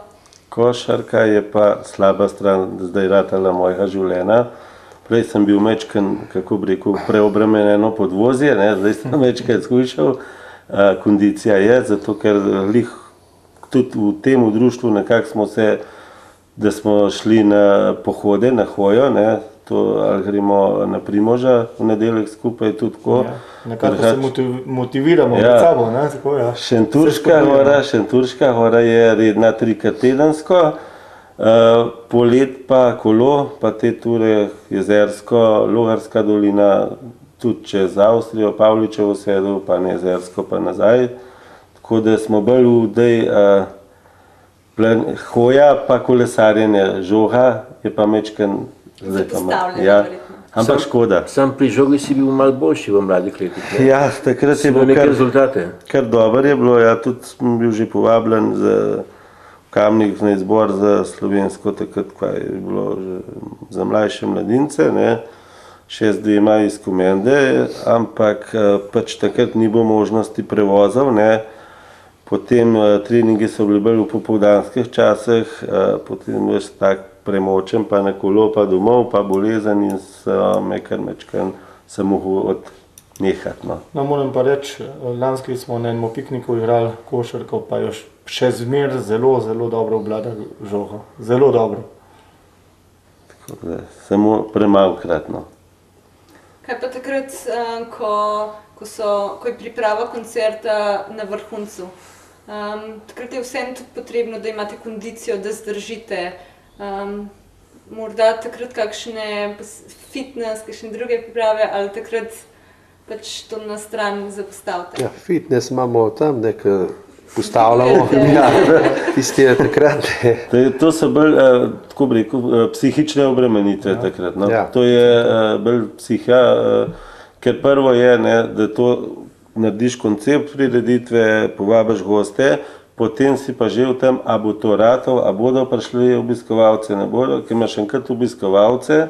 Košarka je pa slaba stran zdaj ratala mojega življenja. Prej sem bil mečken, kako bi rekel, preobremenjeno podvozje, ne? Zdaj sem mečken skušal, kondicija je, zato ker tudi v tem društvu nekako smo se, da smo šli na pohode, na hojo, ne, to ali gremo na Primoža v nedeljek skupaj tudi tako. Ja, nekako se motiviramo med sabo, ne, tako ja. Šentjurška gora je redna 3-krat tedensko, polet pa kolo, pa te ture Jezersko, Logarska dolina, tudi čez Avstrijo, Pavličevo sedel, pa na Jezersko, pa nazaj. Tako da smo bolj hoja pa kolesarjenje, žoga je pa mečken zapostavljeno. Ampak škoda. Sam pri žogi si bil malo boljši v mladih letih. Ja, takrat je bilo kar dobro je bilo, ja, tudi sem bil že povabljen za Kamnik na izbor za slovensko, takrat kaj je bilo za mlajše mladince, ne, 6-2 iz Komende, ampak pač takrat ni bilo možnosti prevozov, ne. Potem treningi so bili bolj v popoldanskih časih, potem veš tak premočen, pa na kolo, pa domov, pa bolezen in so me kar mečken se mogel odnehati. No. No, moram pa reči, lanski smo na enem pikniku igrali košarko, pa jo še zmer zelo dobro obvlada žogo. Zelo dobro. Tako da, samo premalokrat, no. Kaj pa takrat, ko je priprava koncerta na vrhuncu? Takrat je vseeno tudi potrebno, da imate kondicijo, da zdržite. Morda takrat kakšne fitness, kakšne druge priprave, ali takrat pač to na stran zapostavite? Ja, fitness imamo tam, nekaj postavljamo, tisti je takrat. To so bolj, tako bi rekel, psihične obremenitve takrat. No. Ja. To je bolj psiha, ker prvo je, ne, da to narediš koncept prireditve, povabiš goste, potem si pa že v tem, a bo to ratov, a bodo prišli obiskovalce, ne bodo, ker imaš enkrat obiskovalce,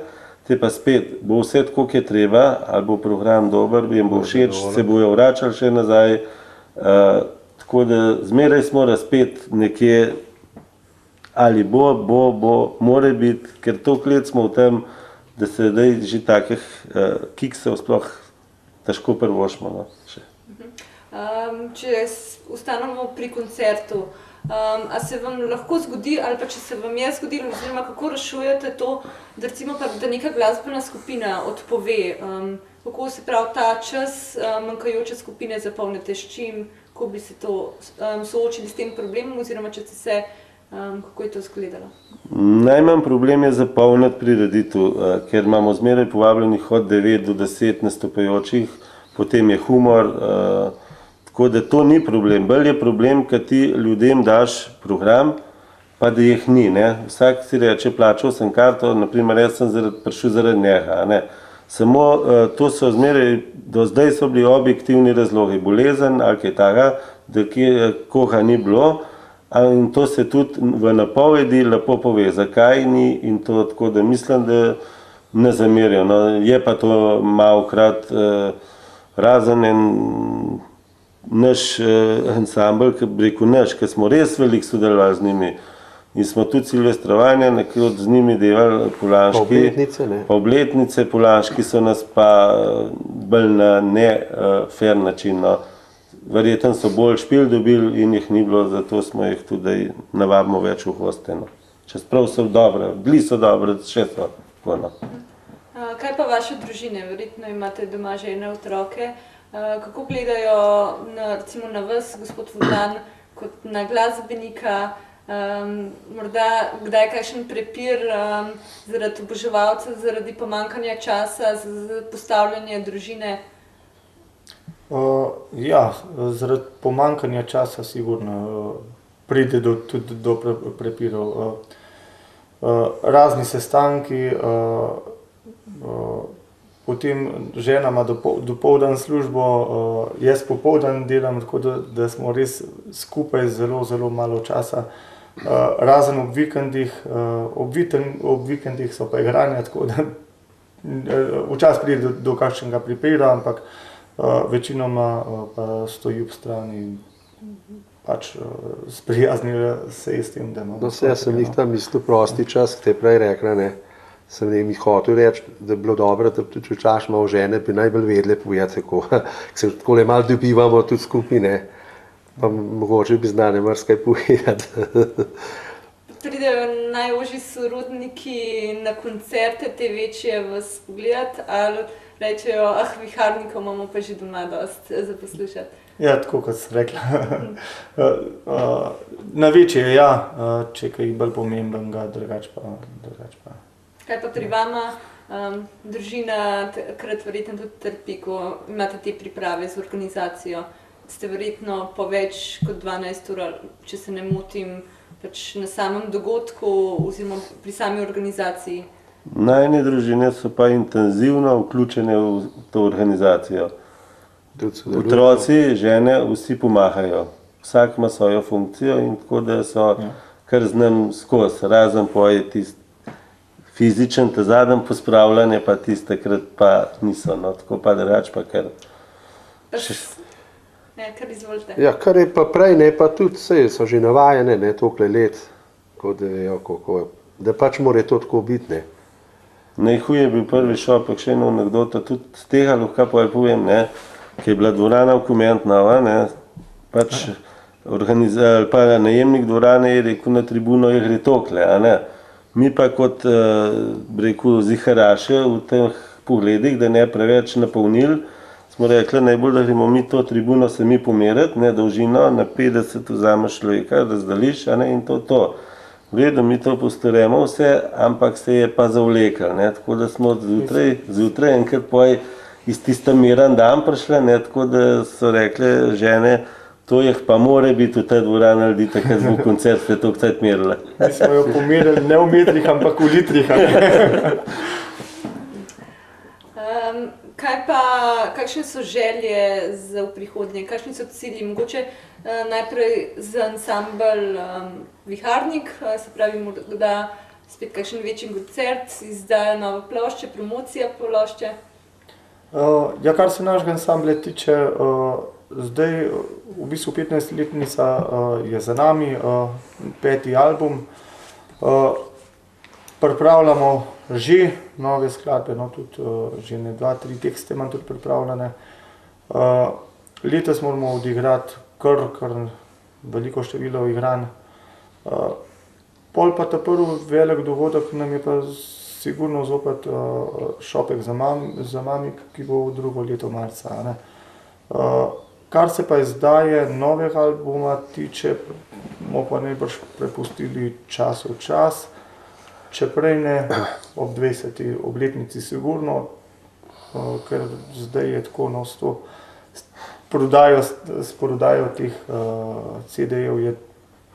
te pa spet bo vse tako, kot je treba, ali bo program dober, jim bo všeč, se bojo vračali še nazaj, tako da zmeraj smo razpet nekje, ali bo, more biti, ker toliko let smo v tem, da se zdaj že takih kiksov sploh težko privoščimo. No, še. Če ostanemo pri koncertu, a se vam lahko zgodi, ali pa če se vam je zgodilo, oziroma kako rešujete to, da recimo pa, da neka glasbena skupina odpove, kako se pravi ta čas manjkajoče skupine zapolnite, s čim, kako bi se to soočili s tem problemom, oziroma če ste se, kako je to izgledalo? Najmanj problem je zapolniti prireditev, ker imamo zmeraj povabljenih od 9 do 10 nastopajočih, potem je humor, tako da to ni problem. Bolj je problem, kad ti ljudem daš program, pa da jih ni. Ne? Vsak si reče, plačal sem karto, naprimer jaz sem prišel zaradi njega. Ne? Samo to so zmeraj, do zdaj so bili objektivni razlogi, bolezen ali kaj takega, da koga ni bilo, in to se tudi v napovedi lepo pove, zakaj ni in to tako, da mislim, da ne zamerijo. No, je pa to malokrat razen en naš ansambl, ki smo res veliko sodelovali z njimi in smo tudi silvestrovanja nekaj z njimi delali Polanški. Obletnice Polanški so nas pa bolj na ne fair način. No. Verjetno so bolj špil dobili in jih ni bilo, zato smo jih tudi navabimo več v hoste. No. Čeprav so dobre, bili so dobre, še so. No. Kaj pa vaše družine? Verjetno imate doma žene, otroke. Kako gledajo recimo na vas, gospod Vodan, kot na glasbenika? Morda kdaj kakšen prepir zaradi oboževalcev, zaradi pomanjkanja časa za postavljanje družine? Ja, zaradi pomanjkanja časa sigurno pride tudi do prepirov. Razni sestanki, potem žena ima dopoldan službo, jaz popoldan delam, tako da smo res skupaj zelo, zelo malo časa. Razen ob vikendih, ob vikendih so pa igranja, tako da včasih pride do kakšnega pripira, ampak večinoma pa stoji ob strani in pač sprijaznila se je s tem, da imamo. No, jaz sem jih tam mislil prosti čas, ki te prej rekla, ne. Sem jim hotel reči, da bi bilo dobro, da tudi včasih malo žene bi najbolj vedle povedati, kako se takole malo dobivamo tudi skupaj, ne. Pa mogoče bi znali marsikaj povedati. Pridejo najožji sorodniki na koncerte, te večje vas pogledati, ali rečejo, viharnikov imamo pa že doma dosti za poslušati? Ja, tako kot si rekla. Na večje, ja, če kaj bolj pomembnega, drugače pa. Kaj pa pri vama, družina takrat verjetno tudi trpi, ko imate te priprave z organizacijo? Ste verjetno po več kot 12 ur, če se ne motim, pač na samem dogodku oziroma pri sami organizaciji? Najne družine so pa intenzivno vključene v to organizacijo. Otroci, žene, vsi pomahajo. Vsak ima svojo funkcijo in tako da so kar z nam skozi, razen poje tisti fizičen, ta zadnji pospravljanje, pa tiste takrat pa niso, no, tako pa drugače pa kar. Kar izvolite. Ja, kar je pa prej, ne, pa tudi so že navajene, ne, toliko let, da vejo, kako je, da pač mora to tako biti, ne. Najhuje je bil prvi šopek, še eno anekdota, tudi z tega lahko povem, ne, ki je bila dvorana v Komentnova, ne, pač pa najemnik dvorane je rekel na tribuno, je gre tokle, a ne. Mi pa kot, rekel, ziharaše v teh pogledih, da ne preveč napolnili, smo rekli, najbolj, da gremo mi to tribuno se mi pomeriti, ne, dolžino, na 50 vzameš človeka, razdališ, a ne, in to. V redu, mi to postoremo vse, ampak se je pa zavlekel, ne, tako da smo zjutraj enkrat poj iz tista miran dan prišle, ne, tako da so rekli žene, to jih pa more biti v ta dvorana ljudi, takrat smo koncert ste to kcajt merili. Mi smo jo pomerili ne v metrih, ampak v litrih. Kakšne so želje za v prihodnje, kakšni so cilji? Mogoče najprej za ansambl Viharnik, se pravi morda spet kakšen večji koncert, izdaja nove plošče, promocija plošče? Ja, kar se našega ansambla tiče, zdaj v bistvu 15-letnica je za nami, 5. album. Pripravljamo že nove skladbe, no tudi že ne 2-3 tekste imam tudi pripravljene. Letos moramo odigrati kar veliko število igranj. Pol pa ta prvi velik dogodek nam je pa sigurno zopet šopek za mami, ki bo drugo leto marca. Ne. Kar se pa izdaje novega albuma tiče, bomo pa najbrž prepustili čas v čas, če prej ne ob 20. obletnici sigurno, ker zdaj je tako s to prodajo teh CD-jev je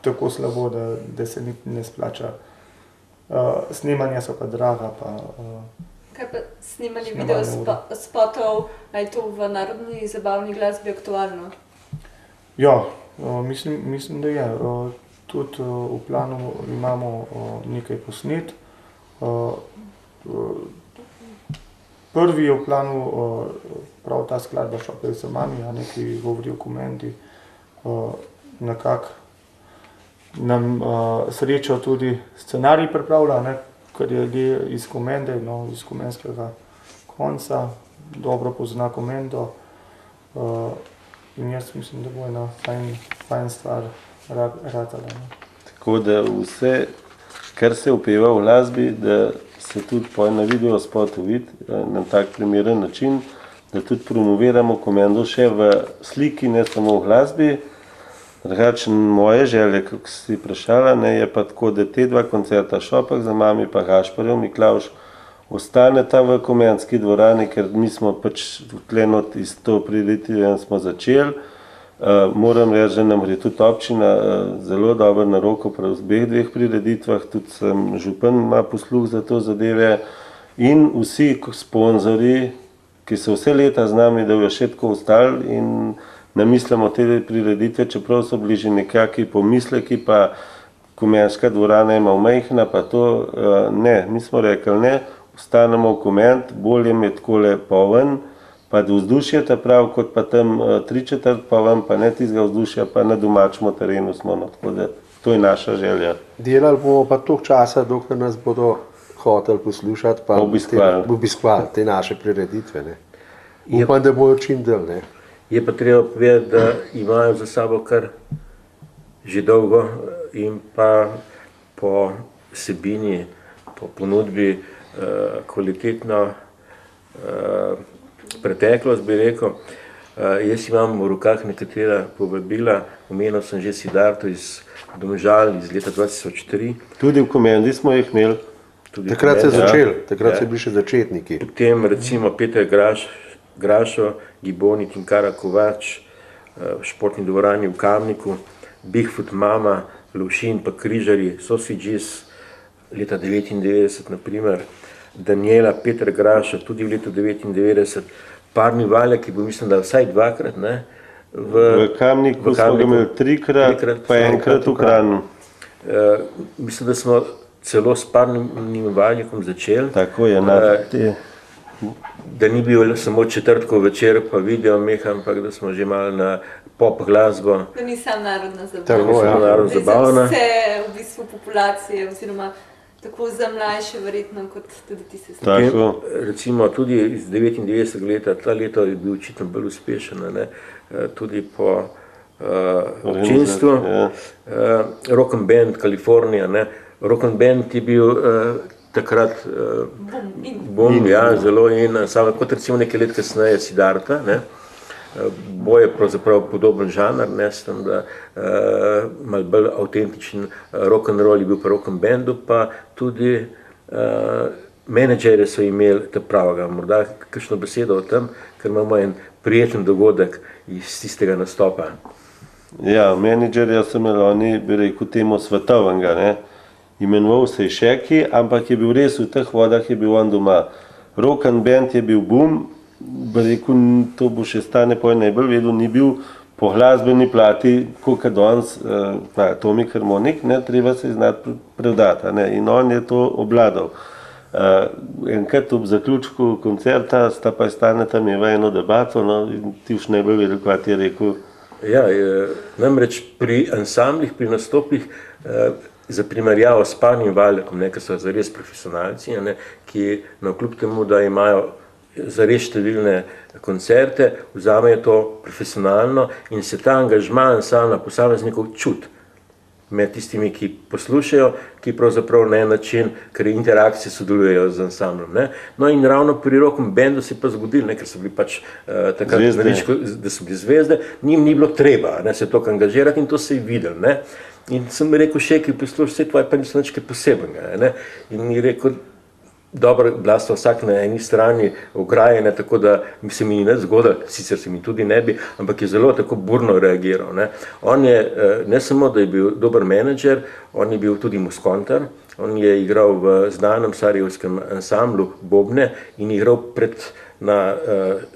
tako slabo, da se niti ne splača. Snemanja so pa draga. Kaj pa snemanje videospotov, je to v narodni zabavni glasbi aktualno? Ja, mislim, da je. Tudi v planu imamo nekaj posnet. Prvi je v planu prav ta skladba Šopek za mami, ki govori o Komendi. Nekako nam srečo tudi scenarij pripravlja, ker je iz Komende, iz komenskega konca, dobro pozna Komendo. In jaz mislim, da bo ena fajn stvar ratala. Tako da vse, kar se upeva v glasbi, da se tudi na video spotu vidi na tak primeren način, da tudi promoviramo Komendo še v sliki, ne samo v glasbi. Drugače, moje želje, kako si vprašala, je pa tako, da te dva koncerta, Šopek za mami pa Gašperjev Miklavž, ostaneta v Komenski dvorani, ker mi smo pač tukaj iz to prireditvijo smo začeli. Moram reči, da nam gre tudi občina zelo dobro na roko pri obeh dveh prireditvah, tudi župan ima posluh za to zadeve in vsi sponzorji, ki so vse leta z nami, da jo še tako ostali in namislimo te prireditve, čeprav so bili že nekaki pomisleki, pa Komenska dvorana ima majhna, pa to ne, mi smo rekli ne, ostanemo v Koment, bolje je takole poln, pa da vzdušje ta prav, kot pa tam 3/4 poln, pa ne tistega vzdušja, pa na domačem terenu smo, tako da to je naša želja. Delali bomo pa toliko časa, dokler nas bodo hoteli poslušati, pa obiskovali te naše prireditve. Upam, da bojo čim del. Je pa treba povedati, da imajo za sabo kar že dolgo in pa po vsebini, po ponudbi kvalitetno preteklost, bi rekel. Jaz imam v rokah nekatera povabila, omenil sem že Sidarto iz Domžal iz leta 2003. Tudi v Komendi smo jih imeli. Takrat se je začel, takrat so bili še začetniki. Potem recimo Peter Grašo, Giboni, Tinkara Kovač, športni dvorani v Kamniku, Bigfoot Mama, Lovšin pa Križari, Sosiđis leta 1999 naprimer, Daniela, Peter Grašo tudi v letu 1999, Parni Valja, ki bo mislim, da vsaj dvakrat, v Kamniku smo ga imeli trikrat, pa enkrat v Kranju. Mislim, da smo celo s Parnim Valjakom začeli. Tako je, da ni bil samo četrtkov večer pa video meh, ampak da smo že malo na pop glasbo. Da ni sam narodna zabavna. Za vse v bistvu populacije, oziroma tako za mlajše verjetno, kot tudi ti se stvari. Recimo tudi iz 99 leta, ta leto je bil očitno bolj uspešen, tudi po občinstvu. Rock and Band Kalifornija, Rock and Band je bil takrat bom, zelo in samo kot recimo nekaj let kasneje Sidarta, Bo je pravzaprav podoben žanr, s tem, da malo bolj avtentičen rock'n'roll je bil pa rock and bandu, pa tudi menedžerje so imeli ta pravega. Morda kakšno besedo o tem, ker imamo en prijeten dogodek iz tistega nastopa. Ja, menedžerja so imeli oni, bi rekel, temu svetovnega, Imenoval se je Šeki, ampak je bil res v teh vodah, je bil on doma. Rock and band je bil boom, bi rekel, to bo še Stane Poj najbolj vedel, ni bil po glasbeni plati, kot danes Tomik Harmonik, treba se znati prevdati, in on je to obladal. Enkrat ob zaključku koncerta sta pa Stane tam imela eno debato, in ti už najbolj vedel, kaj ti je rekel. Ja, namreč pri ansamblih, pri nastopih za primerjavo s Parnim Valjakom, ne, ki so zares profesionalci, ne, ki kljub temu, da imajo zares številne koncerte, vzamejo to profesionalno in se ta angažma ansambla posameznikov čuti med tistimi, ki poslušajo, ki pravzaprav na en način, ker interakcije sodelujejo z ansamblom. Ne. No in ravno pri Rock'em Bandu se je pa zgodilo, ne, ker so bili pač takrat veliko, da so bili zvezde, njim ni bilo treba se toliko angažirati in to se je videlo. Ne. In sem rekel, Šeki, poslušaj, vse tvoje pa niso nič kaj posebnega. Ne. In mi je rekel, dobro, bila sta vsak na eni strani ograjene, tako da se mi ni zgodilo, sicer se mi tudi ne bi, ampak je zelo tako burno reagiral. Ne. On je, ne samo, da je bil dober menedžer, on je bil tudi muskontar, on je igral v znanem sarajevskem ansamblu Bobne in igral na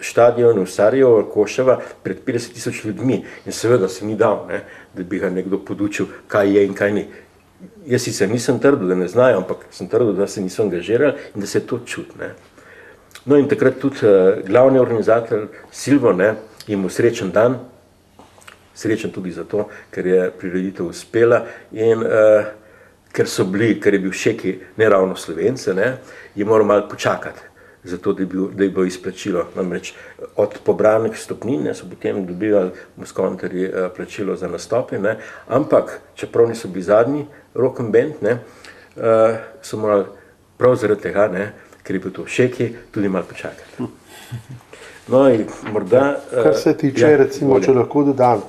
štadionu Sarajevo, Koševa, pred 50.000 ljudmi in seveda se ni dal, ne, da bi ga nekdo podučil, kaj je in kaj ni. Jaz sicer nisem trdil, da ne znajo, ampak sem trdil, da se niso angažirali in da se to čuti. Ne. No in takrat tudi glavni organizator Silvo, ne, je imel srečen dan, srečen tudi zato, ker je prireditev uspela in ker je bil Šeki ne ravno Slovence, ne, je moral malo počakati, zato da je bilo izplačilo. Namreč od pobranih stopnin so potem dobivali muskontarji plačilo za nastope, ne, ampak čeprav niso bili zadnji Rock'em Band, ne, so morali prav zaradi tega, ne, ker je bil to Šeki, tudi malo počakati. No in morda... Kar se tiče, recimo, če lahko dodam,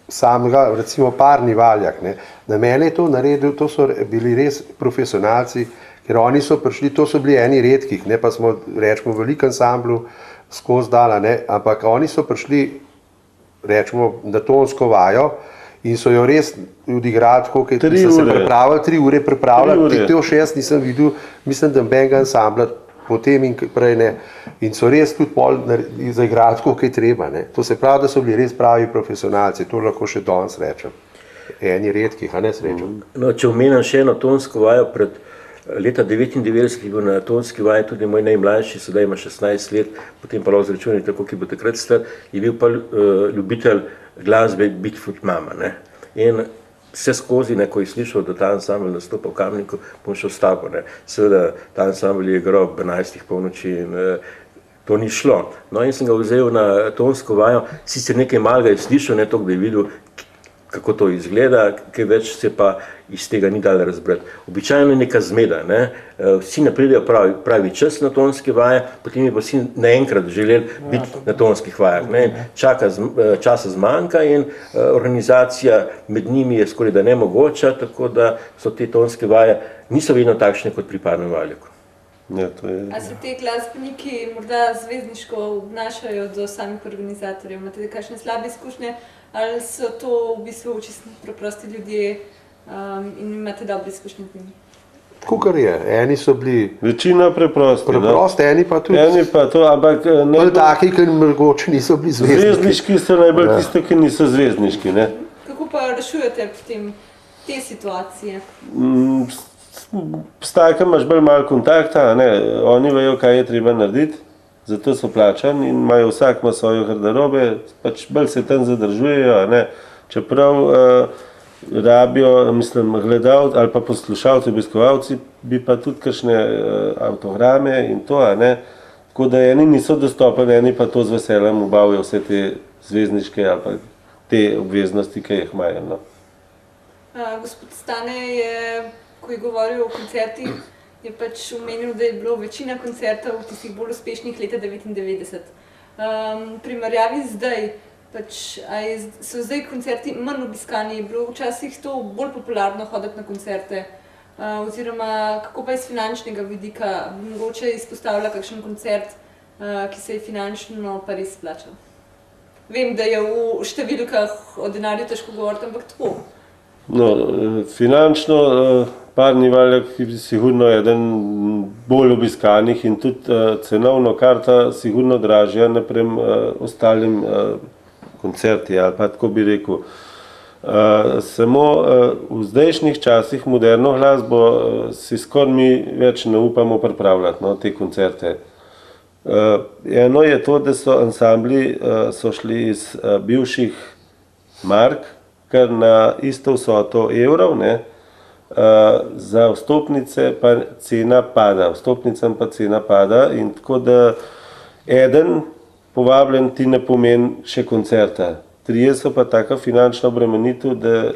samega, recimo Parni Valjak, ne, na mene je to naredil, to so bili res profesionalci, ker oni so prišli, to so bili eni redkih, ne, pa smo, rečemo, v velikem ansamblu skozi dala, ne, ampak oni so prišli, rečemo, na tonsko vajo in so jo res odigrali, tako, ker so se pripravili, 3 ure pripravljali, to še jaz nisem videl, mislim, da benga ansambla potem in prej ne, in so res tudi pol zaigrali, tako, kaj treba, ne. To se pravi, da so bili res pravi profesionalci, to lahko še danes rečem. Eni redkih, a ne srečem. No, če omenim še eno tonsko vajo, pred leta 1999 je bil na tonski vaji tudi moj najmlajši, sedaj ima 16 let, potem pa lahko zračunali tako, ki bo takrat star, je bil pa ljubitelj glasbe Bigfoot Mama. Ne. In vse skozi, ko je slišal, da ta ansambl nastopa v Kamniku, bom šel s tabo. Seveda, ta ansambl je igral ob 11. polnoči in to ni šlo. No in sem ga vzel na tonsko vajo, sicer nekaj malega je slišal, ne toliko, da je videl, kako to izgleda, kaj več se pa iz tega ni dalo razbrati. Običajno je neka zmeda, ne? Vsi ne pridejo pravi čas na tonske vaje, potem je pa vsi naenkrat želeli biti na tonskih vajah. Ne? Časa zmanjka in organizacija med njimi je skoraj da nemogoča, tako da so te tonske vaje niso vedno takšne kot pri Parnem Valjaku. Ja, a se te glasbeniki morda zvezdniško obnašajo do samih organizatorjev? Imate kakšne slabe izkušnje? Ali so to v bistvu čisto preprosti ljudje in imate dobre izkušnje z njimi? Tako kar je, eni so bili... Večina preprosti, eni pa tudi... Eni pa to, ampak... Bolj taki, ker mogoče niso bili zvezdniki. Zvezdniški so najbolj tiste, ki niso zvezdniški, ne? Kako pa rešujete potem te situacije? S takim imaš bolj malo kontakta, ne? Oni vejo, kaj je treba narediti. Zato so plačani in imajo vsak ima svojo garderobe, pač bolj se tam zadržujejo, ne. Čeprav rabijo, mislim, gledalci ali pa poslušalci, obiskovalci, bi pa tudi kakšne avtograme in to, ne. Tako da eni niso dostopni, eni pa to z veseljem obavijo vse te zvezdniške ali pa te obveznosti, ki jih imajo, no. Gospod Stane je, ko je govoril o koncertih, je pač omenil, da je bilo večina koncertov tistih bolj uspešnih leta 1999. Primerjavi zdaj, pač, so zdaj koncerti manj obiskani, je bilo včasih to bolj popularno hoditi na koncerte, oziroma kako pa iz finančnega vidika, mogoče izpostavlja kakšen koncert, ki se je finančno pa res splačal. Vem, da je v številkah o denarju težko govoriti, ampak tako. No, finančno Parni Valjak je sigurno eden bolj obiskanih in tudi cenovno karta sigurno dražja naprem ostalim koncerti, ali pa tako bi rekel. Samo v zdajšnjih časih moderno glasbo si skoraj mi več ne upamo pripravljati, no, te koncerte. Eno je to, da so ansambli so šli iz bivših mark, kar na isto vsoto evrov, ne, za vstopnice pa cena pada, vstopnicam pa cena pada in tako da eden povabljen ti ne pomeni še koncerta. Trije so pa taka finančna obremenitev, da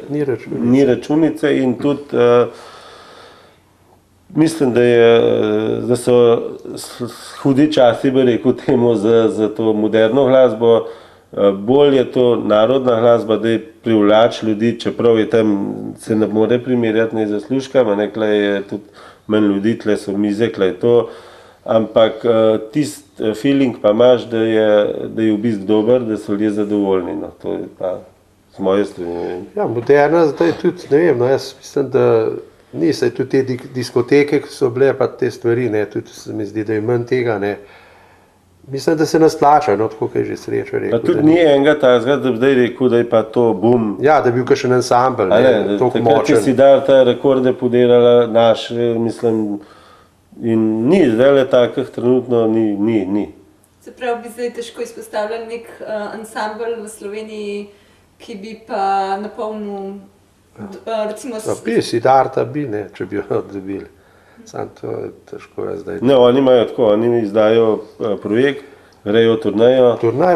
ni računice in tudi mislim, da so hudi časi, bi rekel temu, za to moderno glasbo. Bolj je to narodna glasba, da je privlač ljudi, čeprav je tam, se ne more primerjati ne zaslužkama, nekle je tudi manj ljudi, tle so mize, tle je to, ampak tist feeling pa imaš, da je obisk dober, da so ljudje zadovoljni, no, to je pa z moje strani. Ja, moderna zdaj tudi, ne vem, no, jaz mislim, da niso tudi te diskoteke, ki so bile, pa te stvari, ne, tudi se mi zdi, da je manj tega, ne. Mislim, da se nas plača, no, tako kaj je že Srečo rekel. Pa tudi ni enega takega, da bi zdaj rekel, da je pa to bum. Ja, da je bil kakšen ansambl, toliko močen. Takrat je Siddharta rekorde podelala naš, mislim, in ni, zdaj le takih trenutno ni. Se pravi, bi zdaj težko izpostavljali nek ansambl v Sloveniji, ki bi pa napolnil, recimo... Siddharta bi, ne, če bi jo dobili. Sam to je težko zdaj. Ne, oni imajo tako, oni izdajo projekt, grejo turnejo,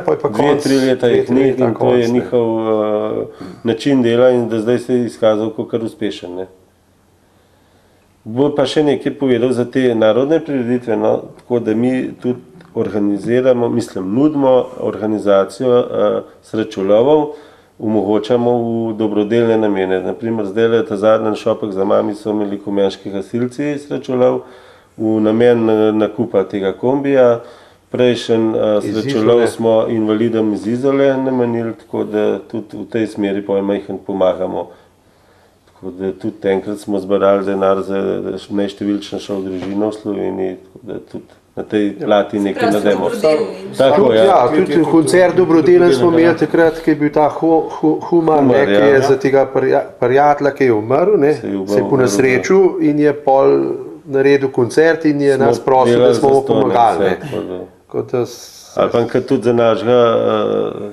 pa je pa konc, 2-3 leta jih ni in to je njihov način dela in da zdaj se je izkazal kot kar uspešen. Ne. Bo pa še nekaj povedal za te narodne prireditve, no, tako da mi tudi organiziramo, nudimo organizacijo srečolovov, omogočamo v dobrodelne namene. Naprimer, zdaj je ta zadnji šopek za mami so imeli komenški gasilci srečolov v namen nakupa tega kombija. Prejšen srečolov smo invalidom iz Izole namenili, tako da tudi v tej smeri majhen pomagamo. Tako da tudi enkrat smo zbrali denar za najštevilčnejšo družino v Sloveniji, tako da tudi na tej plati nekaj nademo. Tako, ja, tudi koncert dobrodelen smo imeli takrat, ki je bil ta Humar, ki je za tega prijatelja, ki je umrl, se je ponesrečil in je pol naredil koncert in je nas prosil, da smo mu pomagali. Ali pa tudi za našega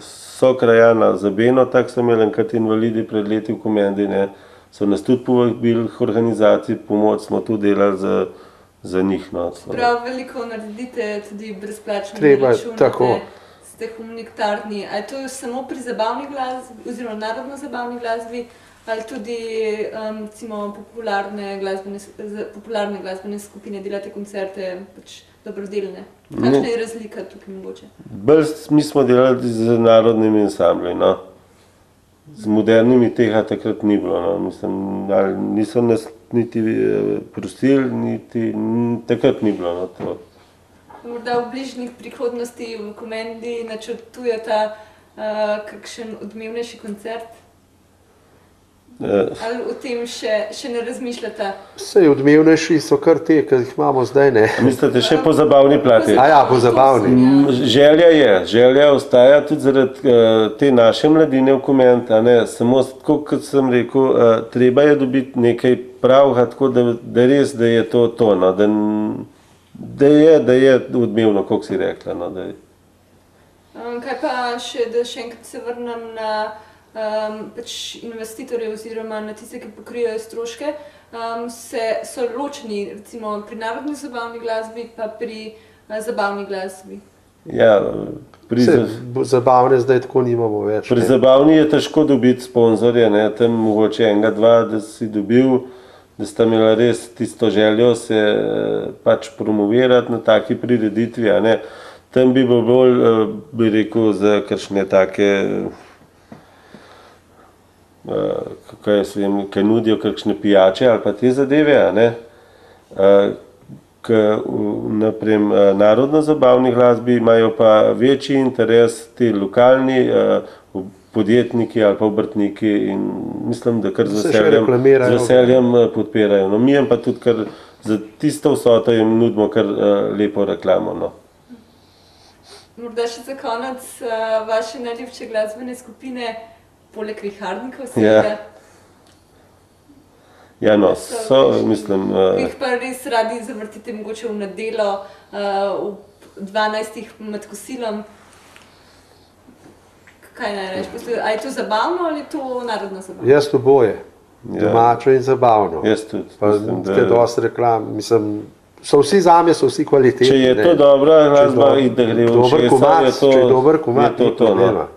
sokrajana, za Beno, tako so imeli enkrat invalidi pred leti v Komendi, so nas tudi povabili k organizaciji, pomoč smo tudi delali za njih. No. Prav veliko naredite, tudi brezplačno računate, ste humanitarni. A je to samo pri zabavni glasbi, oziroma narodno zabavni glasbi, ali tudi recimo popularne glasbene skupine, delate koncerte, pač dobrodelne? Kakšna je razlika tukaj mogoče? Bolj mi smo delali z narodnimi ansambli, no. Z modernimi tega takrat ni bilo, no. Mislim, niso nas niti prosili, niti takrat ni bilo, no, to. Morda v bližnjih prihodnosti v Komendi načrtujete kakšen odmevnejši koncert? Ali o tem še ne razmišljate? Sej odmevnejši so kar te, ki jih imamo zdaj, ne. Mislite še po zabavni plati? Ja, po zabavni. Želja ostaja tudi zaradi te naše mladine v Komendi, a ne, samo tako, kot sem rekel, treba je dobiti nekaj pravega, tako da res, da je to no, da je odmevno, kako si rekla, no, da je. Kaj pa še, da še enkrat se vrnem na pač investitorje oziroma na tiste, ki pokrijajo stroške, so ločeni, recimo pri narodni zabavni glasbi pa pri zabavni glasbi. Ja, zabavne zdaj tako nimamo več. Pri zabavni je težko dobiti sponzorje, ne, tam mogoče enega, dva, da si dobil, da sta imela res tisto željo se pač promovirati na taki prireditvi, a ne. Tam bi bilo bolj, bi rekel, za kakšne take kaj nudijo kakšne pijače ali pa te zadeve, a ne. Naprimer, narodno-zabavni glasbi imajo pa večji interes ti lokalni podjetniki ali pa obrtniki in mislim, da kar z veseljem podpirajo. No, mi jim pa tudi kar za tisto vsoto jim nudimo kar lepo reklamo, no. Morda še za konec vaše najljubše glasbene skupine, poleg Viharnikov, seveda. Ja, no, mislim... Jih pa res radi zavrtite mogoče v nedeljo, v 12 med kosilom. Kaj naj reči? A je to zabavno ali je to narodno zabavno? Jaz oboje. domačo in zabavno. Jaz tudi. Pa Mislim, tukaj dosti reklam, mislim, so vsi zame, so vsi kvalitetni. Če je to dobra glasba in da gre v dober ušesa, kumac, je to, če je dober kumac, je ni to, problema.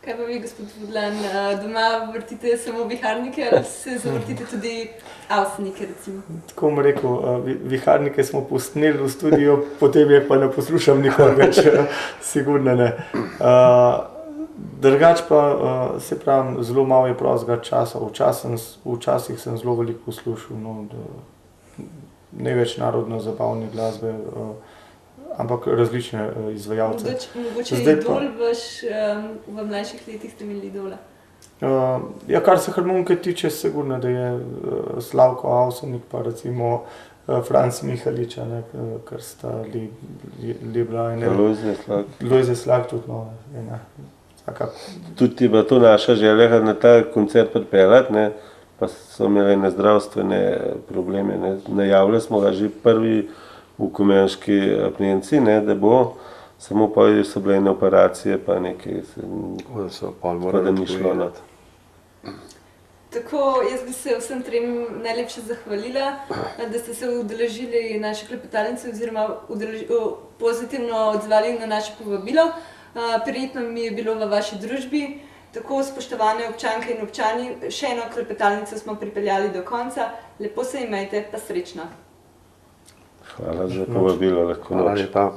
Kaj pa vi, gospod Fudlan, doma vrtite samo viharnike ali se zavrtite tudi avsenike, recimo? Tako bom rekel, viharnike smo pustili v studiu, potem je pa ne poslušam nikoli več, sigurno ne. Drugač pa, se pravim, zelo malo je prostega časa. Včasih sem zelo veliko poslušal, no, ne več narodno-zabavne glasbe, ampak različne izvajalce. Mogoče Zdaj pa- idol vaš, v mlajših letih ste imeli idola? Ja, kar se harmonike tiče, sigurno, da je Slavko Avsenik, pa recimo Franc Mihalič, kar sta bila ena. Lojze Slak tudi, no, ena. Taka. Tudi je bila to naša želja na ta koncert pripeljati, ne, pa so imeli ene zdravstvene probleme. Ne. Najavili smo ga že prvi v Komenški apnenci, ne, da bo, samo pa so bile ene operacije, pa nekaj, pa da ni šlo. No. Tako, jaz bi se vsem trem najlepše zahvalila, da ste se udeležili naše klepetalnice oziroma pozitivno odzvali na naše povabilo. Prijetno mi je bilo v vaši družbi. Tako, spoštovane občanke in občani, še eno klepetalnico smo pripeljali do konca. Lepo se imejte, pa srečno. Hvala za povabilo, lahko noč. Hvala lepa.